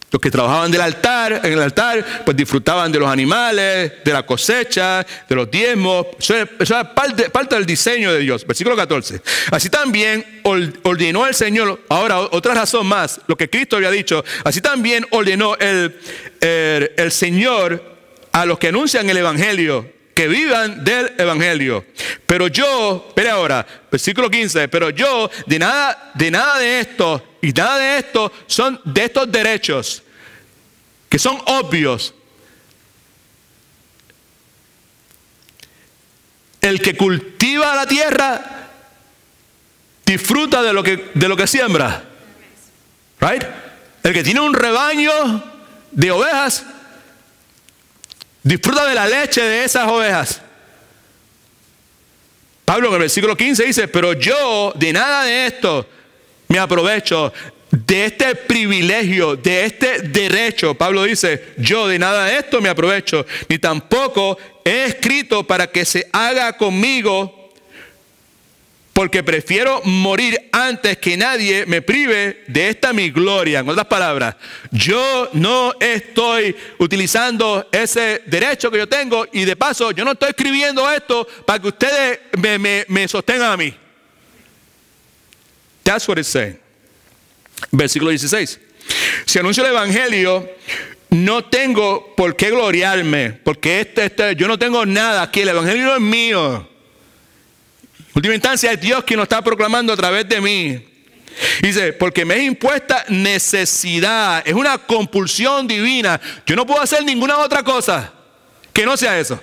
Los que trabajaban en el altar, pues disfrutaban de los animales, de la cosecha, de los diezmos. Eso era parte del diseño de Dios. Versículo 14. Así también ordenó el Señor, ahora otra razón más, lo que Cristo había dicho. Así también ordenó el Señor a los que anuncian el Evangelio, que vivan del Evangelio. Pero yo, espere ahora, versículo 15, pero yo de nada de esto y nada de esto son de estos derechos que son obvios. El que cultiva la tierra disfruta de lo que siembra. Right? El que tiene un rebaño de ovejas disfruta de la leche de esas ovejas. Pablo en el versículo 15 dice, pero yo de nada de esto me aprovecho, de este privilegio, de este derecho. Pablo dice, yo de nada de esto me aprovecho, ni tampoco he escrito para que se haga conmigo, porque prefiero morir antes que nadie me prive de esta mi gloria. En otras palabras, yo no estoy utilizando ese derecho que yo tengo, y de paso yo no estoy escribiendo esto para que ustedes me sostengan a mí. That's what it's saying. Versículo 16. Si anuncio el Evangelio, no tengo por qué gloriarme, porque yo no tengo nada aquí. El Evangelio no es mío. En última instancia es Dios quien lo está proclamando a través de mí. Dice, porque me es impuesta necesidad, es una compulsión divina. Yo no puedo hacer ninguna otra cosa que no sea eso.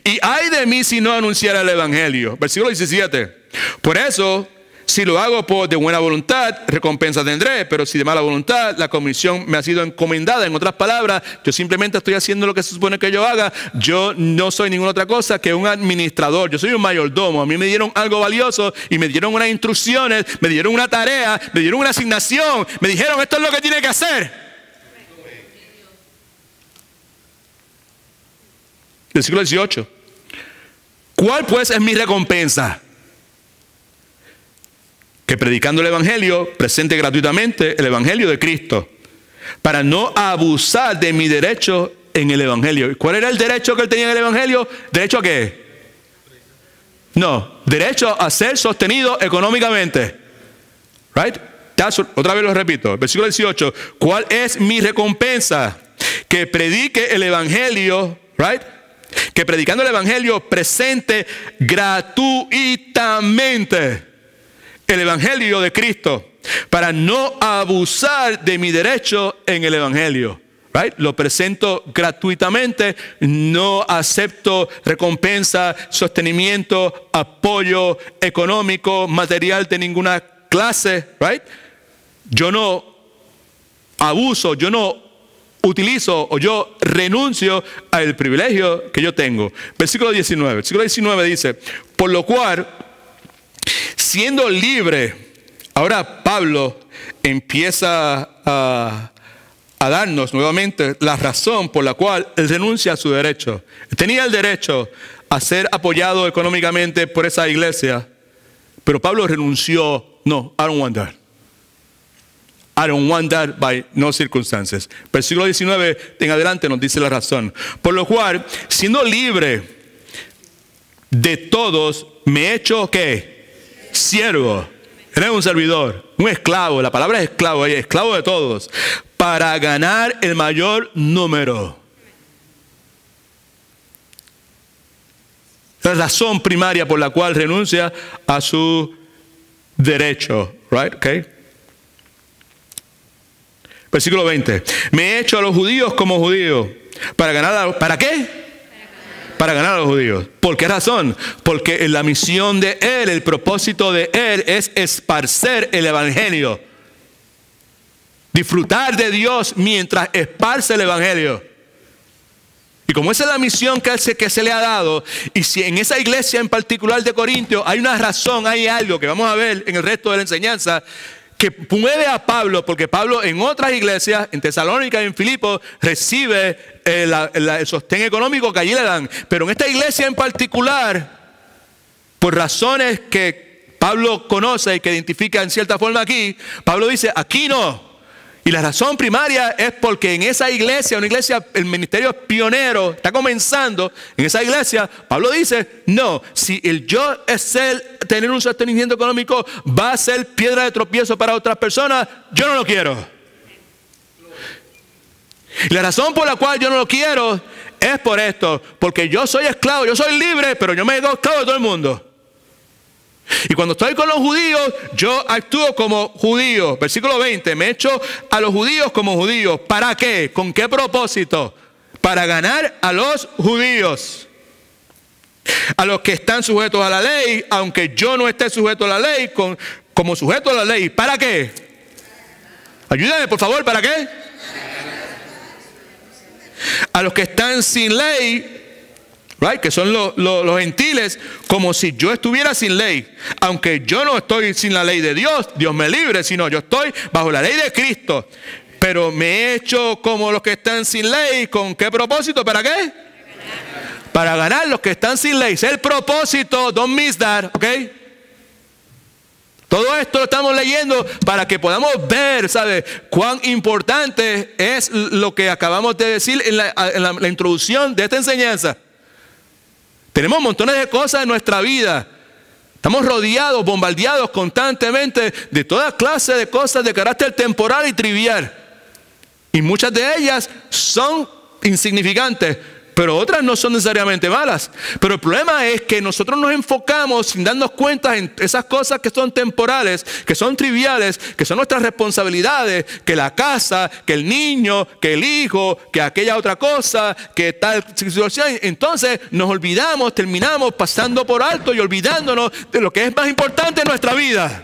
Y ay de mí si no anunciara el Evangelio. Versículo 17. Por eso, si lo hago de buena voluntad, recompensa tendré, pero si de mala voluntad, la comisión me ha sido encomendada. En otras palabras, yo simplemente estoy haciendo lo que se supone que yo haga. Yo no soy ninguna otra cosa que un administrador. Yo soy un mayordomo. A mí me dieron algo valioso y me dieron unas instrucciones, me dieron una tarea, me dieron una asignación, me dijeron esto es lo que tiene que hacer. Versículo 18. ¿Cuál pues es mi recompensa? Que predicando el Evangelio, presente gratuitamente el Evangelio de Cristo, para no abusar de mi derecho en el Evangelio. ¿Cuál era el derecho que él tenía en el Evangelio? ¿Derecho a qué? No, derecho a ser sostenido económicamente. Right? Otra vez lo repito, versículo 18. ¿Cuál es mi recompensa? Que predique el Evangelio, right? Que predicando el Evangelio presente gratuitamente el Evangelio de Cristo, para no abusar de mi derecho en el Evangelio. Right? Lo presento gratuitamente, no acepto recompensa, sostenimiento, apoyo económico, material de ninguna clase. Right? Yo no abuso, yo no utilizo o yo renuncio al privilegio que yo tengo. Versículo 19. Versículo 19 dice, por lo cual, siendo libre, ahora Pablo empieza a darnos nuevamente la razón por la cual él renuncia a su derecho. Tenía el derecho a ser apoyado económicamente por esa iglesia, pero Pablo renunció. No, I don't want that. I don't want that by no circumstances. Versículo 19 en adelante nos dice la razón. Por lo cual, siendo libre de todos, me he hecho ¿qué? Siervo. Eres un servidor, un esclavo. La palabra es esclavo, esclavo de todos, para ganar el mayor número. La razón primaria por la cual renuncia a su derecho. Right? Okay. Versículo 20. Me he hecho a los judíos como judío. Para ganar ¿para qué? Para ganar a los judíos. ¿Por qué razón? Porque la misión de él, el propósito de él es esparcer el Evangelio. Disfrutar de Dios mientras esparce el Evangelio. Y como esa es la misión que se le ha dado, y si en esa iglesia en particular de Corintios hay una razón, hay algo que vamos a ver en el resto de la enseñanza, que mueve a Pablo, porque Pablo en otras iglesias, en Tesalónica y en Filipos, recibe el sostén económico que allí le dan. Pero en esta iglesia en particular, por razones que Pablo conoce y que identifica en cierta forma aquí, Pablo dice, aquí no. Y la razón primaria es porque en esa iglesia, una iglesia, el ministerio pionero, está comenzando. En esa iglesia, Pablo dice, no, si el yo es tener un sostenimiento económico va a ser piedra de tropiezo para otras personas, yo no lo quiero. Y la razón por la cual yo no lo quiero es por esto, porque yo soy esclavo, yo soy libre, pero yo me hago esclavo de todo el mundo. Y cuando estoy con los judíos, yo actúo como judío. Versículo 20, me echo a los judíos como judíos. ¿Para qué? ¿Con qué propósito? Para ganar a los judíos. A los que están sujetos a la ley, aunque yo no esté sujeto a la ley, como sujeto a la ley. ¿Para qué? Ayúdame, por favor, ¿para qué? A los que están sin ley, right, que son los gentiles, como si yo estuviera sin ley. Aunque yo no estoy sin la ley de Dios, Dios me libre, sino yo estoy bajo la ley de Cristo. Pero me he hecho como los que están sin ley. ¿Con qué propósito? ¿Para qué? Para ganar los que están sin ley. Es el propósito, don't miss that, ¿ok? Todo esto lo estamos leyendo para que podamos ver, ¿sabe?, cuán importante es lo que acabamos de decir en la introducción de esta enseñanza. Tenemos montones de cosas en nuestra vida. Estamos rodeados, bombardeados constantemente de toda clase de cosas de carácter temporal y trivial. Y muchas de ellas son insignificantes, pero otras no son necesariamente malas. Pero el problema es que nosotros nos enfocamos sin darnos cuenta en esas cosas que son temporales, que son triviales, que son nuestras responsabilidades, que la casa, que el niño, que el hijo, que aquella otra cosa, que tal situación. Entonces nos olvidamos, terminamos pasando por alto y olvidándonos de lo que es más importante en nuestra vida.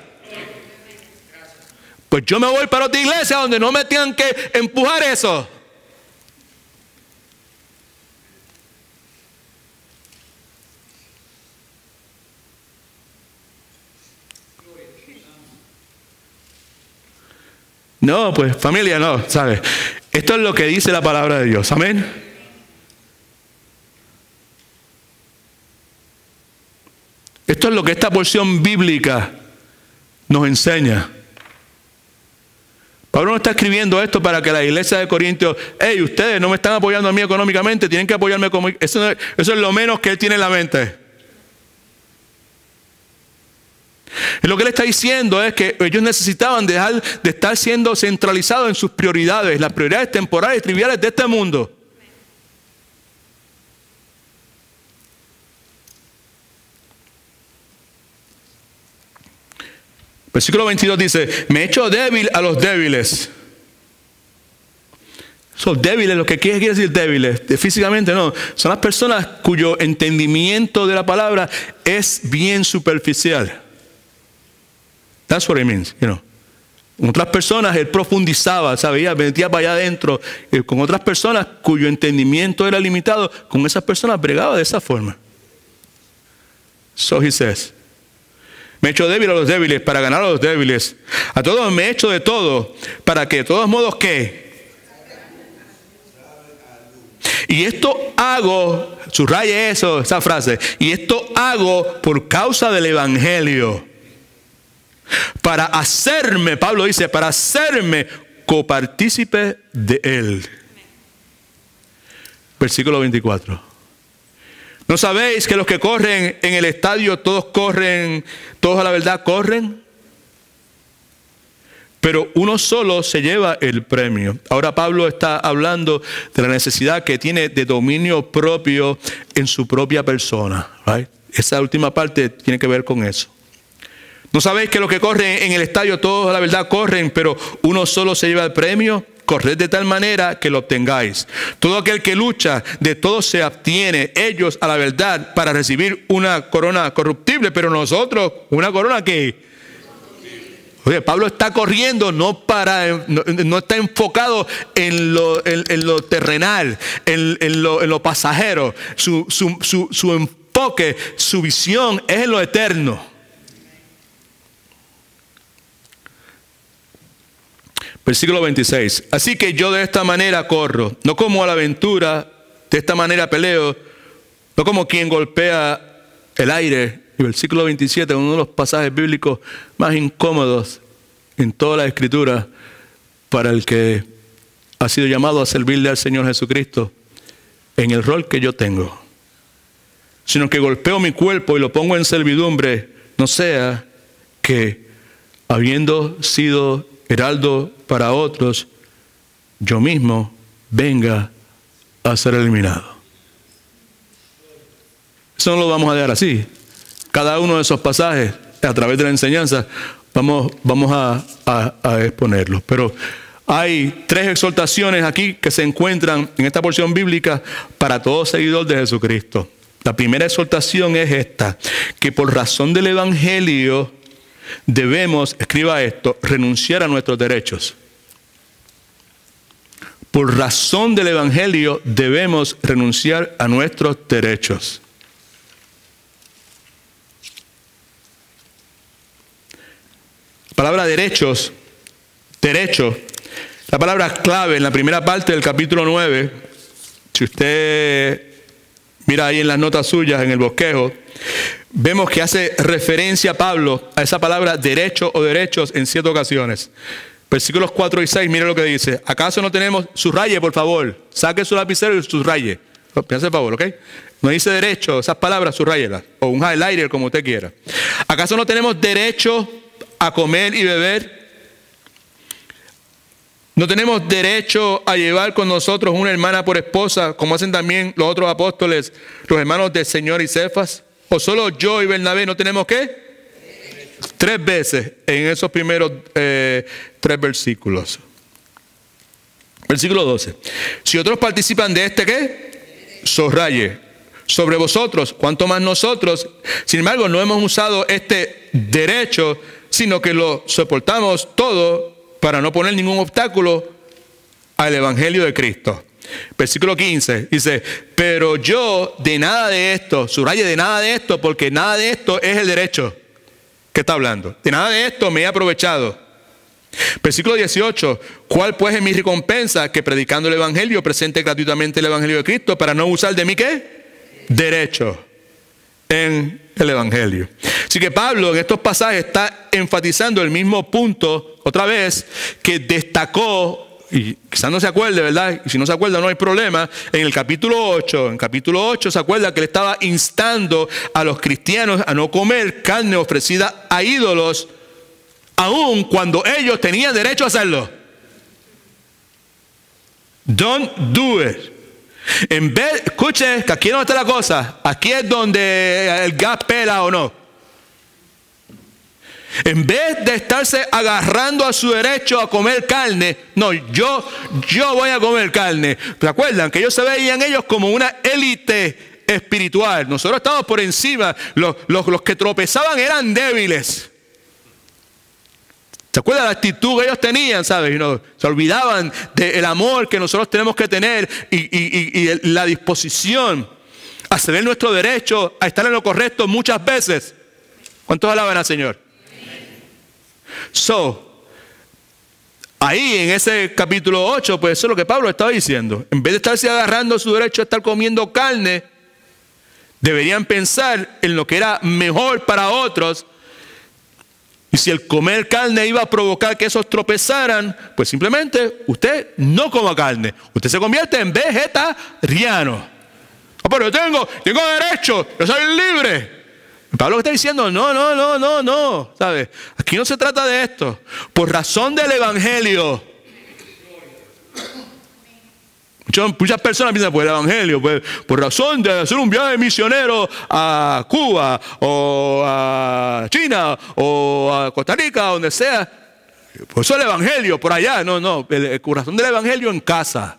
Pues yo me voy para otra iglesia donde no me tengan que empujar eso. No, pues familia, no, ¿sabes? Esto es lo que dice la palabra de Dios, amén. Esto es lo que esta porción bíblica nos enseña. Pablo no está escribiendo esto para que la iglesia de Corintios, hey, ustedes no me están apoyando a mí económicamente, tienen que apoyarme como... Eso es lo menos que él tiene en la mente. Y lo que él está diciendo es que ellos necesitaban dejar de estar siendo centralizados en sus prioridades, las prioridades temporales y triviales de este mundo. Versículo 22 dice, me he hecho débil a los débiles. Son débiles, lo que quiere decir débiles, físicamente no. Son las personas cuyo entendimiento de la palabra es bien superficial. That's what it means, you know. Con otras personas él profundizaba, sabía, metía para allá adentro. Con otras personas cuyo entendimiento era limitado, con esas personas bregaba de esa forma. So he says, me he hecho débil a los débiles para ganar a los débiles. A todos me he hecho de todo, para que de todos modos, ¿qué? Y esto hago, subraye eso, esa frase, y esto hago por causa del evangelio. Para hacerme, Pablo dice, para hacerme copartícipe de él. Versículo 24. ¿No sabéis que los que corren en el estadio, todos a la verdad corren? Pero uno solo se lleva el premio. Ahora Pablo está hablando de la necesidad que tiene de dominio propio en su propia persona. Right? Esa última parte tiene que ver con eso. ¿No sabéis que los que corren en el estadio, todos a la verdad corren, pero uno solo se lleva el premio? Corred de tal manera que lo obtengáis. Todo aquel que lucha, de todo se abstiene, ellos a la verdad, para recibir una corona corruptible, pero nosotros, una corona que... Oye, Pablo está corriendo, no está enfocado en lo terrenal, en lo pasajero. Su enfoque, su visión es en lo eterno. Versículo 26. Así que yo de esta manera corro, no como a la aventura, de esta manera peleo, no como quien golpea el aire. Y versículo 27, uno de los pasajes bíblicos más incómodos en toda la Escritura, para el que ha sido llamado a servirle al Señor Jesucristo en el rol que yo tengo, sino que golpeo mi cuerpo y lo pongo en servidumbre, no sea que, habiendo sido heraldo para otros, yo mismo venga a ser eliminado. Eso no lo vamos a dejar así. Cada uno de esos pasajes, a través de la enseñanza, vamos a exponerlos. Pero hay 3 exhortaciones aquí que se encuentran en esta porción bíblica para todo seguidor de Jesucristo. La primera exhortación es esta, que por razón del Evangelio debemos, escriba esto, renunciar a nuestros derechos. Por razón del Evangelio debemos renunciar a nuestros derechos. La palabra derechos, derecho, la palabra clave en la primera parte del capítulo 9, si usted mira ahí en las notas suyas, en el bosquejo, vemos que hace referencia a Pablo a esa palabra derecho o derechos en 7 ocasiones. Versículos 4 y 6, mire lo que dice. ¿Acaso no tenemos? Subraye, por favor. Saque su lapicero y subraye. Me hace el favor, ¿ok? No dice derecho, esas palabras subrayelas. O un highlighter, como usted quiera. ¿Acaso no tenemos derecho a comer y beber? ¿No tenemos derecho a llevar con nosotros una hermana por esposa, como hacen también los otros apóstoles, los hermanos del Señor y Cefas? ¿O solo yo y Bernabé no tenemos qué? 3 veces en esos primeros 3 versículos. Versículo 12. Si otros participan de este, ¿qué? Subraye. Sobre vosotros, cuanto más nosotros. Sin embargo, no hemos usado este derecho, sino que lo soportamos todo para no poner ningún obstáculo al Evangelio de Cristo. Versículo 15 dice, pero yo de nada de esto, subraye de nada de esto, porque nada de esto es el derecho que está hablando. De nada de esto me he aprovechado. Versículo 18, ¿cuál pues es mi recompensa? Que predicando el Evangelio presente gratuitamente el Evangelio de Cristo para no usar de mí ¿qué? Derecho en el Evangelio. Así que Pablo en estos pasajes está enfatizando el mismo punto otra vez que destacó, y quizás no se acuerde, ¿verdad? Y si no se acuerda no hay problema, en el capítulo 8. En capítulo 8 se acuerda que él estaba instando a los cristianos a no comer carne ofrecida a ídolos, aun cuando ellos tenían derecho a hacerlo. Don't do it. En vez, escuche, que aquí no está la cosa. Aquí es donde el gas pela o no. En vez de estarse agarrando a su derecho a comer carne, no, yo voy a comer carne. ¿Se acuerdan? Que ellos se veían ellos como una élite espiritual. Nosotros estamos por encima. Los que tropezaban eran débiles. ¿Se acuerdan la actitud que ellos tenían? ¿Sabes? Se olvidaban del amor que nosotros tenemos que tener y la disposición a ceder nuestro derecho, a estar en lo correcto muchas veces. ¿Cuántos alaban al Señor? Ahí en ese capítulo 8, pues eso es lo que Pablo estaba diciendo. En vez de estarse agarrando su derecho a estar comiendo carne, deberían pensar en lo que era mejor para otros. Y si el comer carne iba a provocar que esos tropezaran, pues simplemente usted no coma carne. Usted se convierte en vegetariano. Oh, pero yo tengo derecho, yo soy libre. Pablo está diciendo, no, ¿sabes? Aquí no se trata de esto. Por razón del Evangelio. Muchas personas piensan, pues el Evangelio, pues, por razón de hacer un viaje misionero a Cuba, o a China, o a Costa Rica, donde sea. Por eso el Evangelio, por allá. No, por razón del Evangelio en casa.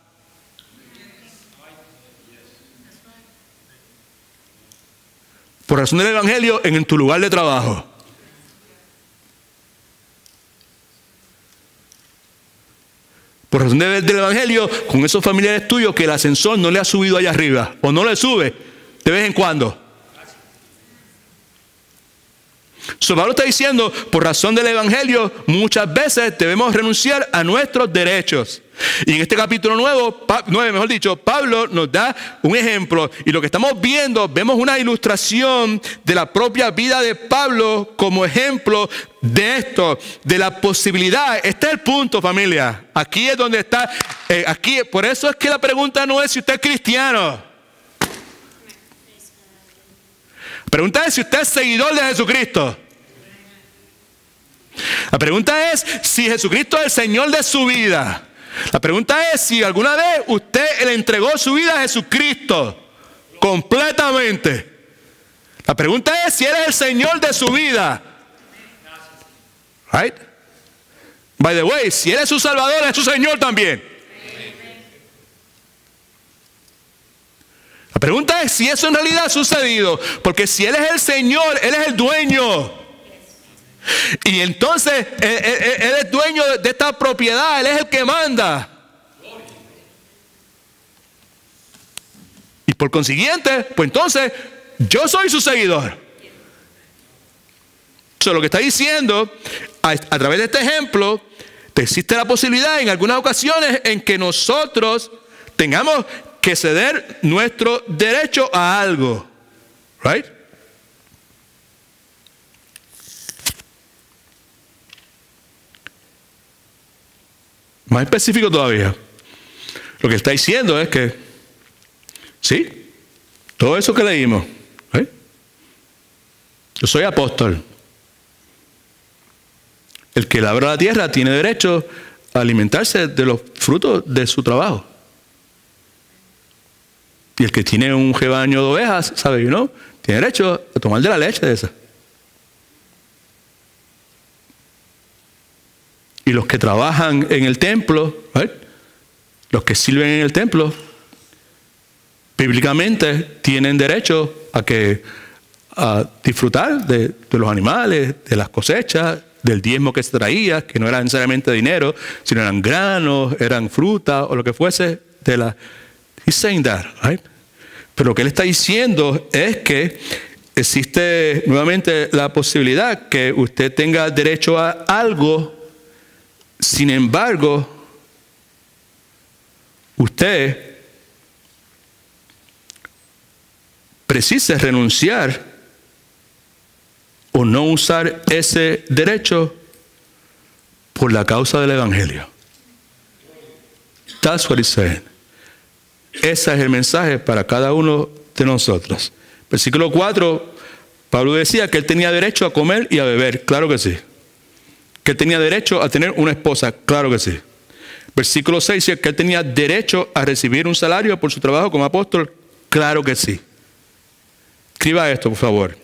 Por razón del Evangelio en tu lugar de trabajo. Por razón del Evangelio con esos familiares tuyos que el ascensor no le ha subido allá arriba. O no le sube de vez en cuando. So, Pablo está diciendo, por razón del Evangelio, muchas veces debemos renunciar a nuestros derechos. Y en este capítulo 9, Pablo nos da un ejemplo. Y lo que estamos viendo, vemos una ilustración de la propia vida de Pablo como ejemplo de esto, de la posibilidad. Este es el punto, familia. Aquí es donde está. Por eso es que la pregunta no es si usted es cristiano. La pregunta es si usted es seguidor de Jesucristo. La pregunta es si Jesucristo es el Señor de su vida. La pregunta es si alguna vez usted le entregó su vida a Jesucristo completamente. La pregunta es si Él es el Señor de su vida. Right? By the way, si Él es su Salvador, es su Señor también. La pregunta es si eso en realidad ha sucedido. Porque si Él es el Señor, Él es el dueño. Y entonces Él es dueño de esta propiedad. Él es el que manda. Y por consiguiente, pues entonces yo soy su seguidor. Lo que está diciendo a través de este ejemplo, existe la posibilidad en algunas ocasiones en que nosotros tengamos que ceder nuestro derecho a algo. Right? Más específico todavía. Lo que está diciendo es que, sí, todo eso que leímos, ¿eh? Yo soy apóstol. El que labra la tierra tiene derecho a alimentarse de los frutos de su trabajo. Y el que tiene un rebaño de ovejas, ¿sabe? Tiene derecho a tomar de la leche de esa. Y los que trabajan en el templo, ¿right? Los que sirven en el templo, bíblicamente tienen derecho a disfrutar de los animales, de las cosechas, del diezmo que se traía, que no era necesariamente dinero, sino eran granos, eran frutas o lo que fuese. He's saying that, right? Pero lo que él está diciendo es que existe nuevamente la posibilidad que usted tenga derecho a algo. Sin embargo, usted precisa renunciar o no usar ese derecho por la causa del Evangelio. That's what he's saying. Ese es el mensaje para cada uno de nosotros. Versículo 4, Pablo decía que él tenía derecho a comer y a beber. Claro que sí. Que él tenía derecho a tener una esposa. Claro que sí. Versículo 6 dice que él tenía derecho a recibir un salario por su trabajo como apóstol. Claro que sí. Escriba esto, por favor.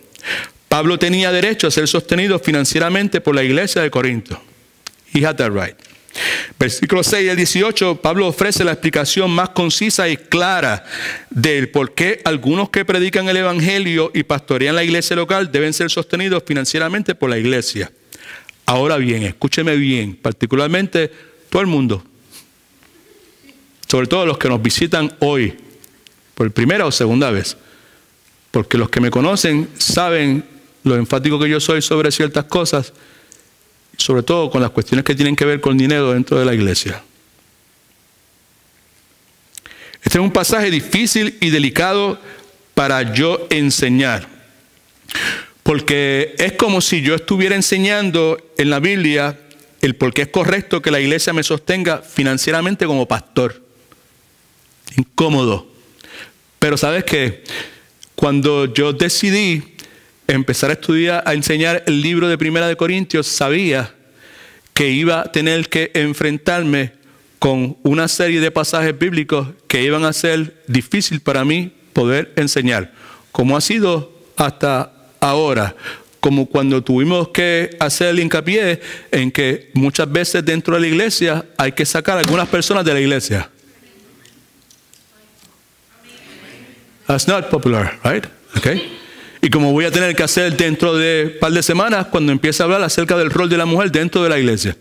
Pablo tenía derecho a ser sostenido financieramente por la iglesia de Corinto. He had that right. Versículo 6 al 18, Pablo ofrece la explicación más concisa y clara del por qué algunos que predican el Evangelio y pastorean la iglesia local deben ser sostenidos financieramente por la iglesia. Ahora bien, escúcheme bien, particularmente todo el mundo, sobre todo los que nos visitan hoy, por primera o segunda vez, porque los que me conocen saben lo enfático que yo soy sobre ciertas cosas, sobre todo con las cuestiones que tienen que ver con dinero dentro de la iglesia. Este es un pasaje difícil y delicado para yo enseñar, porque es como si yo estuviera enseñando en la Biblia el por qué es correcto que la iglesia me sostenga financieramente como pastor. Incómodo. Pero ¿sabes qué? Cuando yo decidí empezar a estudiar, a enseñar el libro de Primera de Corintios, sabía que iba a tener que enfrentarme con una serie de pasajes bíblicos que iban a ser difícil para mí poder enseñar, como ha sido hasta ahora, como cuando tuvimos que hacer el hincapié en que muchas veces dentro de la iglesia hay que sacar a algunas personas de la iglesia. That's not popular, right? Okay. Y como voy a tener que hacer dentro de un par de semanas cuando empiece a hablar acerca del rol de la mujer dentro de la iglesia.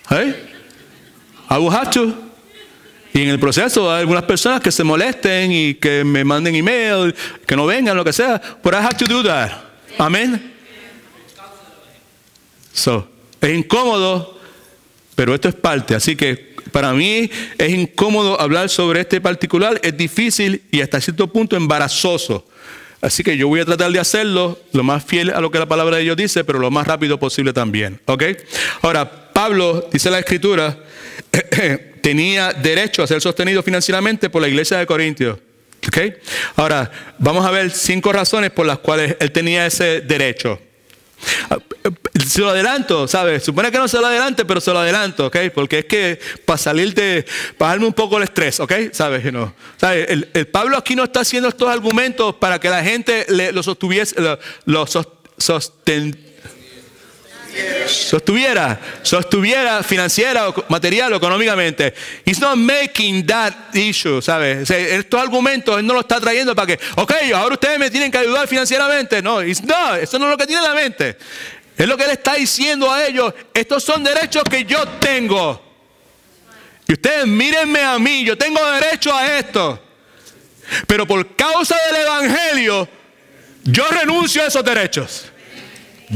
¿Eh? I will have to. Y en el proceso hay algunas personas que se molesten y que me manden email, que no vengan, lo que sea. But I have to do that. Amén. So, es incómodo, pero esto es parte. Así que para mí es incómodo hablar sobre este particular. Es difícil y hasta cierto punto embarazoso. Así que yo voy a tratar de hacerlo lo más fiel a lo que la palabra de Dios dice, pero lo más rápido posible también. ¿Ok? Ahora, Pablo, dice la Escritura, tenía derecho a ser sostenido financieramente por la iglesia de Corintios. ¿Ok? Ahora, vamos a ver 5 razones por las cuales él tenía ese derecho. Se lo adelanto, ¿sabes? Supone que no se lo adelante, pero se lo adelanto, ¿ok? Porque es que para salir de, bajarme un poco el estrés, ¿ok? ¿Sabes? ¿Sabes? El Pablo aquí no está haciendo estos argumentos para que la gente lo sostuviese, sostuviera financiera, material o económicamente. He's not making that issue, ¿sabes? O sea, estos argumentos él no lo está trayendo para que, ok, ahora ustedes me tienen que ayudar financieramente. No, eso no es lo que tiene en la mente. Es lo que él está diciendo a ellos. Estos son derechos que yo tengo. Y ustedes mírenme a mí, yo tengo derecho a esto. Pero por causa del evangelio, yo renuncio a esos derechos.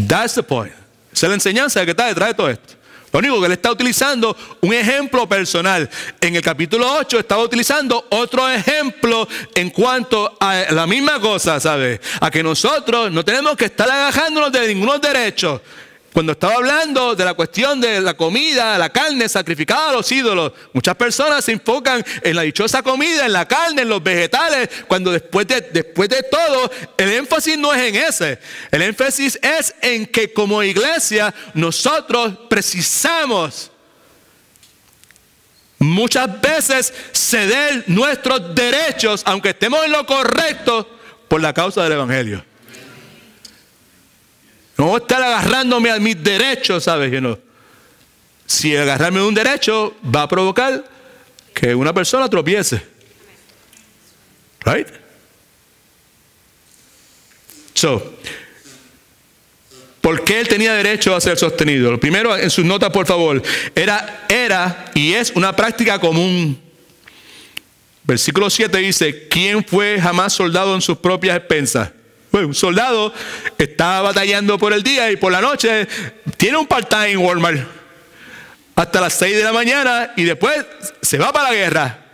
That's the point. Esa es la enseñanza que está detrás de todo esto. Lo único que él está utilizando un ejemplo personal. En el capítulo 8 estaba utilizando otro ejemplo en cuanto a la misma cosa, ¿sabes? A que nosotros no tenemos que estar agajándonos de ningunos derechos. Cuando estaba hablando de la cuestión de la comida, la carne sacrificada a los ídolos, muchas personas se enfocan en la dichosa comida, en la carne, en los vegetales, cuando después de todo, el énfasis no es en ese. El énfasis es en que como iglesia nosotros precisamos muchas veces ceder nuestros derechos, aunque estemos en lo correcto, por la causa del evangelio. No estar agarrándome a mis derechos, ¿sabes? Si agarrarme de un derecho va a provocar que una persona tropiece. Right? So, ¿por qué él tenía derecho a ser sostenido? Lo primero, en sus notas, por favor, era y es una práctica común. Versículo 7 dice, ¿quién fue jamás soldado en sus propias expensas? Bueno, un soldado está batallando por el día y por la noche tiene un part-time en Walmart hasta las 6 de la mañana y después se va para la guerra.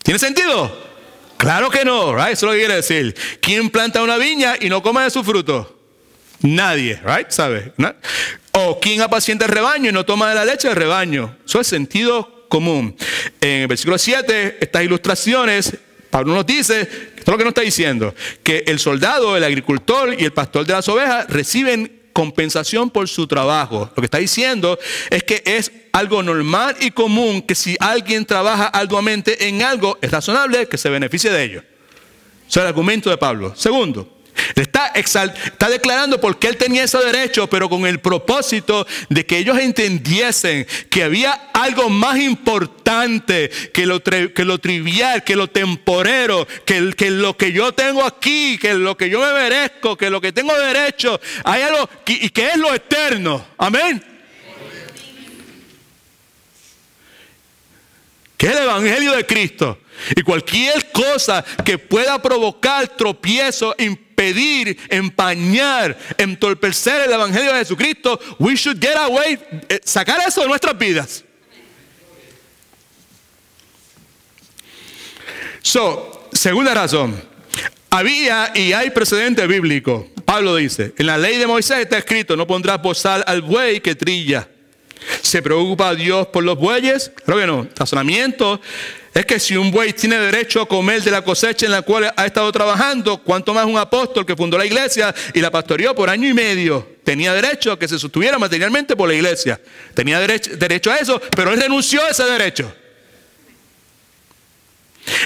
¿Tiene sentido? Claro que no, right? Eso es lo que quiere decir. ¿Quién planta una viña y no come de su fruto? Nadie, right? ¿Sabes? O ¿quién apacienta el rebaño y no toma de la leche del rebaño? Eso es sentido común. En el versículo 7, estas ilustraciones, Pablo nos dice, esto es lo que nos está diciendo, que el soldado, el agricultor y el pastor de las ovejas reciben compensación por su trabajo. Lo que está diciendo es que es algo normal y común que si alguien trabaja arduamente en algo, es razonable que se beneficie de ello. Ese es el argumento de Pablo. Segundo, está declarando por qué él tenía ese derecho, pero con el propósito de que ellos entendiesen que había algo más importante que lo trivial, que lo temporero, que lo que yo tengo aquí, que lo que yo me merezco, que lo que tengo derecho. Hay algo y que es lo eterno. Amén. Que es el evangelio de Cristo. Y cualquier cosa que pueda provocar tropiezo, impedir, empañar, entorpecer el evangelio de Jesucristo, we should get away, sacar eso de nuestras vidas. Segunda razón, había y hay precedente bíblico. Pablo dice, en la ley de Moisés está escrito, no pondrás bozal al buey que trilla. ¿Se preocupa Dios por los bueyes? Creo que no. Razonamiento es que si un buey tiene derecho a comer de la cosecha en la cual ha estado trabajando, cuánto más un apóstol que fundó la iglesia y la pastoreó por 1 año y medio. Tenía derecho a que se sostuviera materialmente por la iglesia. Tenía derecho a eso, pero él renunció a ese derecho.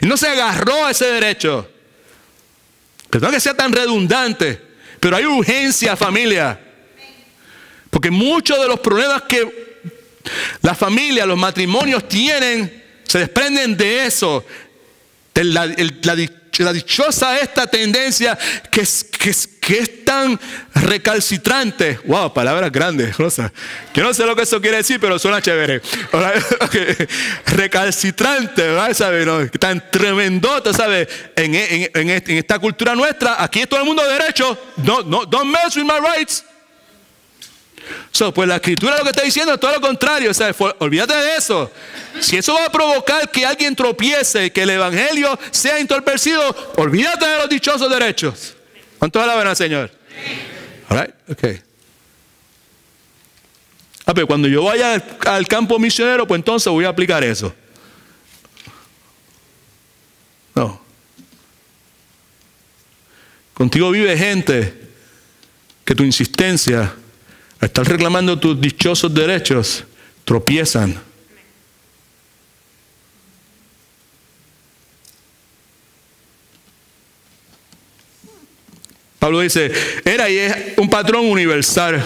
Él no se agarró a ese derecho. Perdón que sea tan redundante, pero hay urgencia, familia. Porque muchos de los problemas que la familia, los matrimonios tienen, se desprenden de eso, de la dichosa esta tendencia que es tan recalcitrante. Wow, palabras grandes, Rosa. Yo no sé lo que eso quiere decir, pero suena chévere. Okay. Recalcitrante, ¿verdad? ¿Sabe? ¿No? Tan tremendota, ¿sabe? En esta cultura nuestra, aquí es todo el mundo derecho. Don't mess with my rights. Pues la escritura lo que está diciendo es todo lo contrario. O sea, olvídate de eso. Si eso va a provocar que alguien tropiece, que el evangelio sea entorpecido, olvídate de los dichosos derechos. ¿Cuántos alaban al Señor? All right? Okay. Pero cuando yo vaya al campo misionero, pues entonces voy a aplicar eso. No. Contigo vive gente que tu insistencia a estar reclamando tus dichosos derechos tropiezan. Pablo dice, era y es un patrón universal.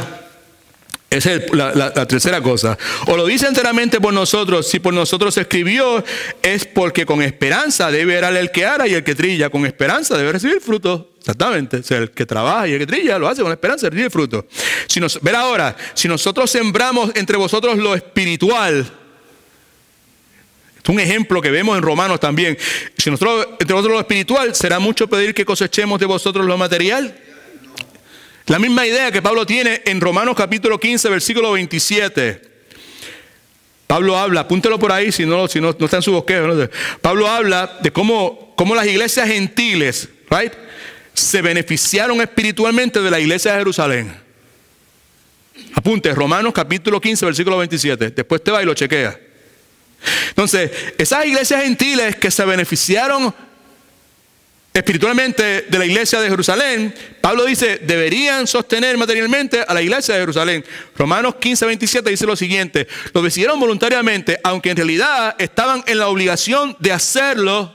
Esa es la tercera cosa. O lo dice enteramente por nosotros. Si por nosotros se escribió, es porque con esperanza debe dar el que ara y el que trilla. Con esperanza debe recibir fruto. Exactamente. O sea, el que trabaja y el que trilla lo hace con esperanza de recibir fruto. Ver ahora, si nosotros sembramos entre vosotros lo espiritual. Es un ejemplo que vemos en Romanos también. Si nosotros entre vosotros lo espiritual, ¿será mucho pedir que cosechemos de vosotros lo material? La misma idea que Pablo tiene en Romanos capítulo 15, versículo 27. Pablo habla, apúntelo por ahí si no está en su bosquejo. ¿No? Pablo habla de cómo las iglesias gentiles, right, se beneficiaron espiritualmente de la iglesia de Jerusalén. Apunte, Romanos capítulo 15, versículo 27. Después te va y lo chequea. Entonces, esas iglesias gentiles que se beneficiaron espiritualmente de la iglesia de Jerusalén, Pablo dice, deberían sostener materialmente a la iglesia de Jerusalén. Romanos 15, 27 dice lo siguiente: lo decidieron voluntariamente, aunque en realidad estaban en la obligación de hacerlo,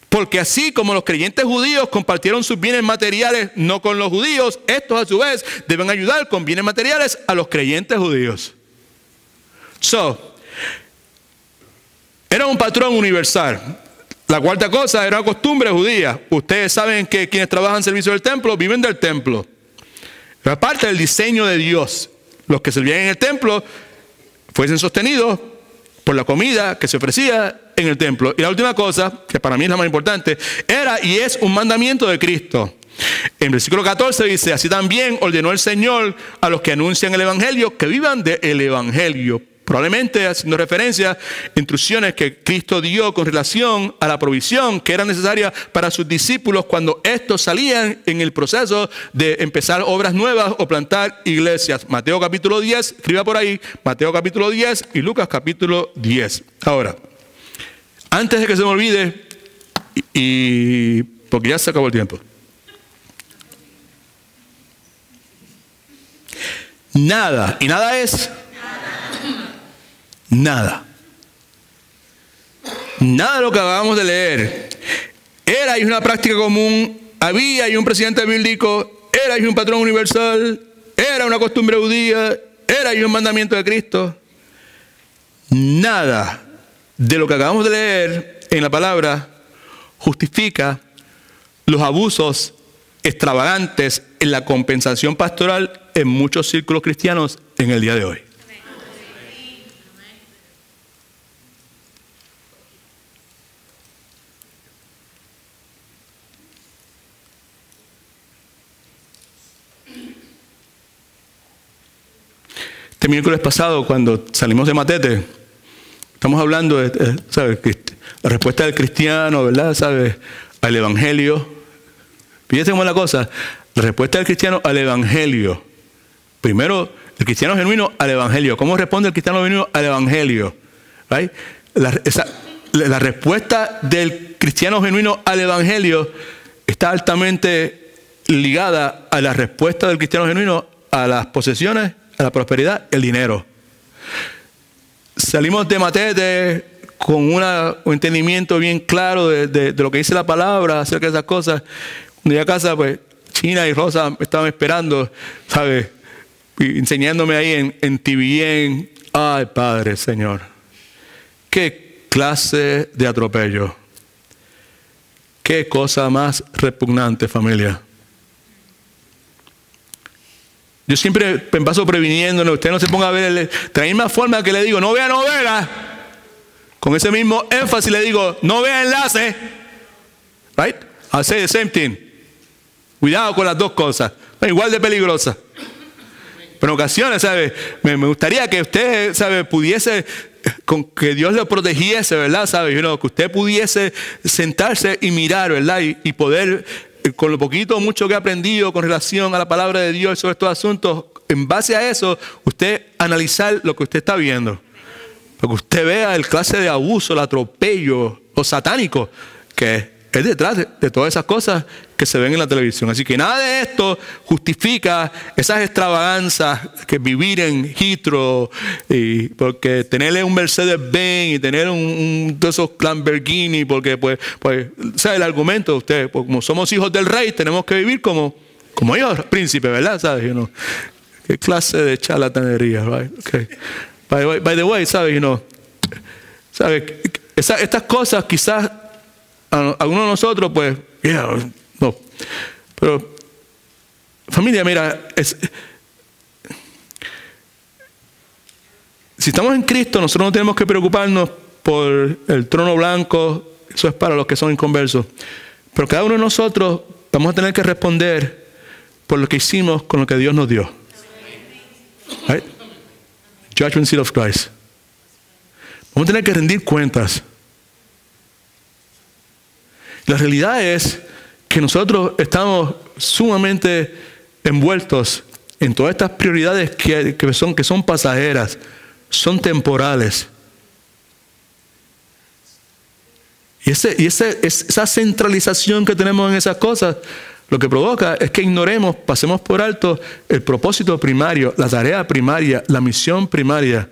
porque así como los creyentes judíos compartieron sus bienes materiales no con los judíos, estos a su vez deben ayudar con bienes materiales a los creyentes judíos. Era un patrón universal. La cuarta cosa era una costumbre judía. Ustedes saben que quienes trabajan en servicio del templo viven del templo. Era parte del diseño de Dios. Los que servían en el templo fuesen sostenidos por la comida que se ofrecía en el templo. Y la última cosa, que para mí es la más importante, era y es un mandamiento de Cristo. En versículo 14 dice, así también ordenó el Señor a los que anuncian el evangelio que vivan del evangelio. Probablemente haciendo referencia a instrucciones que Cristo dio con relación a la provisión que era necesaria para sus discípulos cuando estos salían en el proceso de empezar obras nuevas o plantar iglesias. Mateo capítulo 10, escriba por ahí, Mateo capítulo 10 y Lucas capítulo 10. Ahora, antes de que se me olvide, y porque ya se acabó el tiempo. Nada, y nada es... Nada de lo que acabamos de leer era y es una práctica común, había y un presidente bíblico, era y un patrón universal, era una costumbre judía, era y un mandamiento de Cristo. Nada de lo que acabamos de leer en la palabra justifica los abusos extravagantes en la compensación pastoral en muchos círculos cristianos en el día de hoy. Este miércoles pasado, cuando salimos de Matete, estamos hablando de, ¿sabes? La respuesta del cristiano, ¿verdad? ¿Sabes? Al evangelio. Fíjate cómo es la cosa. La respuesta del cristiano al evangelio. Primero, el cristiano genuino al evangelio. ¿Cómo responde el cristiano genuino al evangelio? ¿Right? La respuesta del cristiano genuino al evangelio está altamente ligada a la respuesta del cristiano genuino a las posesiones, a la prosperidad, el dinero. Salimos de Matete con un entendimiento bien claro de lo que dice la palabra acerca de esas cosas. Cuando llegué a casa, pues China y Rosa me estaban esperando, ¿sabes? Y enseñándome ahí en TVN. Ay, Padre, Señor. Qué clase de atropello. Qué cosa más repugnante, familia. Yo siempre me paso previniéndole, usted no se ponga a ver, de la misma forma que le digo, no vea novela, con ese mismo énfasis le digo, no vea enlace. Right? I'll say the same thing. Cuidado con las dos cosas, igual de peligrosas. Pero en ocasiones, ¿sabe? Me gustaría que usted, ¿sabe? Pudiese, que Dios le protegiese, ¿verdad? ¿Sabe? Que usted pudiese sentarse y mirar, ¿verdad? Y poder, con lo poquito o mucho que ha aprendido con relación a la palabra de Dios sobre estos asuntos, en base a eso, usted analizar lo que usted está viendo. Para que usted vea el clase de abuso, el atropello, lo satánico que es detrás de todas esas cosas que se ven en la televisión. Así que nada de esto justifica esas extravaganzas que vivir en Heathrow, y porque tenerle un Mercedes-Benz y tener de esos Lamborghini, porque pues ¿sabe el argumento de usted? Pues como somos hijos del rey, tenemos que vivir como hijos del príncipe, ¿verdad? ¿Sabes? ¿Qué clase de charlatanería? Right? Okay. By the way, ¿sabes? ¿Sabe? Estas cosas quizás algunos de nosotros, pues, no. Pero, familia, mira, si estamos en Cristo, nosotros no tenemos que preocuparnos por el trono blanco, eso es para los que son inconversos. Pero cada uno de nosotros vamos a tener que responder por lo que hicimos con lo que Dios nos dio. Right? Judgment seat of Christ. Vamos a tener que rendir cuentas. La realidad es que nosotros estamos sumamente envueltos en todas estas prioridades que son pasajeras, son temporales. Y esa centralización que tenemos en esas cosas, lo que provoca es que ignoremos, pasemos por alto el propósito primario, la tarea primaria, la misión primaria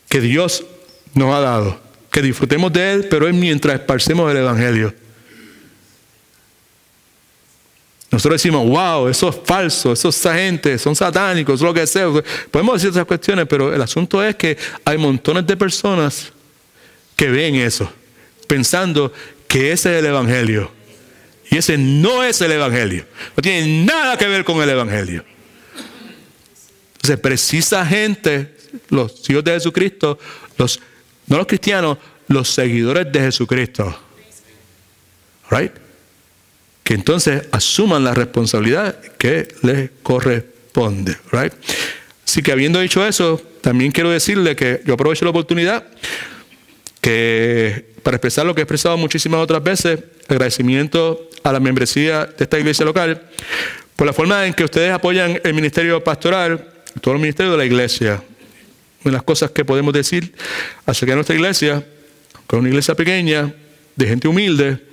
que Dios nos ha dado. Que disfrutemos de Él, pero es mientras esparcemos el Evangelio. Nosotros decimos, wow, eso es falso, esos agentes son satánicos, lo que sea. Podemos decir esas cuestiones, pero el asunto es que hay montones de personas que ven eso, pensando que ese es el Evangelio. Y ese no es el Evangelio. No tiene nada que ver con el Evangelio. Entonces, precisa gente, los hijos de Jesucristo, no los cristianos, los seguidores de Jesucristo. Right? Que entonces asuman la responsabilidad que les corresponde. Right? Así que habiendo dicho eso, también quiero decirle que yo aprovecho la oportunidad para expresar lo que he expresado muchísimas otras veces, agradecimiento a la membresía de esta iglesia local, por la forma en que ustedes apoyan el ministerio pastoral, todo el ministerio de la iglesia. Una de las cosas que podemos decir acerca de nuestra iglesia, que es una iglesia pequeña, de gente humilde,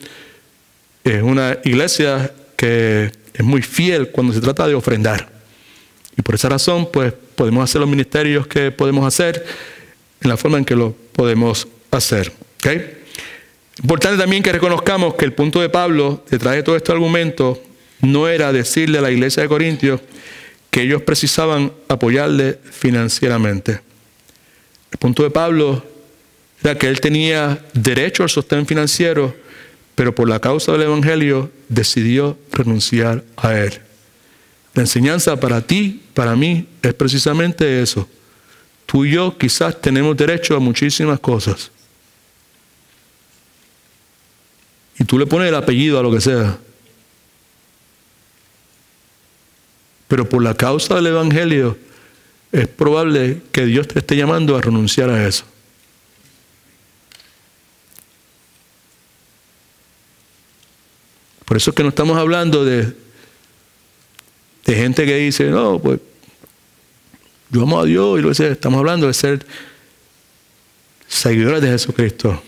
es una iglesia que es muy fiel cuando se trata de ofrendar. Y por esa razón, pues, podemos hacer los ministerios que podemos hacer en la forma en que lo podemos hacer. ¿Okay? Importante también que reconozcamos que el punto de Pablo, detrás de todo este argumento, no era decirle a la iglesia de Corintios que ellos precisaban apoyarle financieramente. El punto de Pablo era que él tenía derecho al sostén financiero, pero por la causa del Evangelio decidió renunciar a él. La enseñanza para ti, para mí, es precisamente eso. Tú y yo quizás tenemos derecho a muchísimas cosas. Y tú le pones el apellido a lo que sea. Pero por la causa del Evangelio, es probable que Dios te esté llamando a renunciar a eso. Por eso es que no estamos hablando de gente que dice, no, pues, yo amo a Dios y lo que sea. Estamos hablando de ser seguidores de Jesucristo.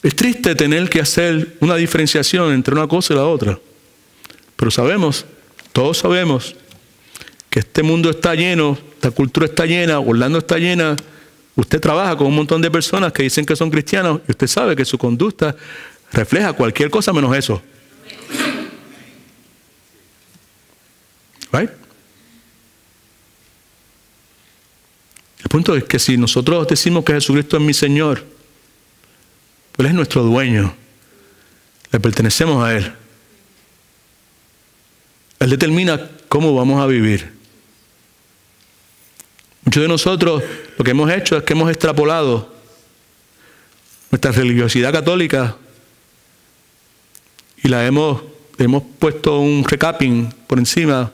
Es triste tener que hacer una diferenciación entre una cosa y la otra. Pero sabemos, todos sabemos, que este mundo está lleno, esta cultura está llena, Orlando está llena. Usted trabaja con un montón de personas que dicen que son cristianos y usted sabe que su conducta refleja cualquier cosa menos eso. Right? El punto es que si nosotros decimos que Jesucristo es mi Señor, Él es nuestro dueño. Le pertenecemos a Él. Él determina cómo vamos a vivir. Muchos de nosotros lo que hemos hecho es que hemos extrapolado nuestra religiosidad católica y la hemos puesto un recapping por encima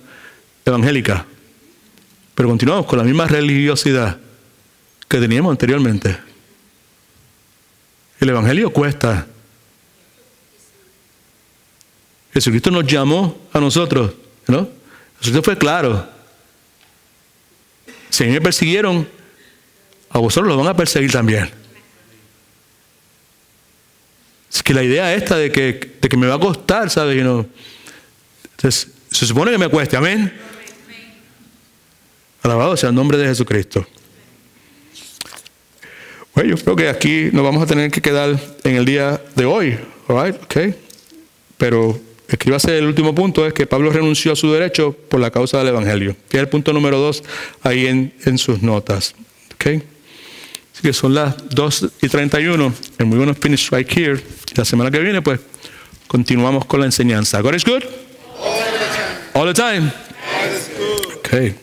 evangélica. Pero continuamos con la misma religiosidad que teníamos anteriormente. El evangelio cuesta. Jesucristo nos llamó a nosotros, ¿no? Jesucristo fue claro. Si a mí me persiguieron, a vosotros los van a perseguir también. Es que la idea esta de que me va a costar, ¿sabes? Entonces, se supone que me cueste, amén. Alabado sea el nombre de Jesucristo. Bueno, yo creo que aquí nos vamos a tener que quedar en el día de hoy, all right? Okay. Pero escríbase el último punto, es que Pablo renunció a su derecho por la causa del evangelio, que es el punto número 2 ahí en sus notas. Okay. Así que son las 2:31, and we're going to finish right here. La semana que viene, pues, continuamos con la enseñanza. God is good? All the time. All the time? Okay.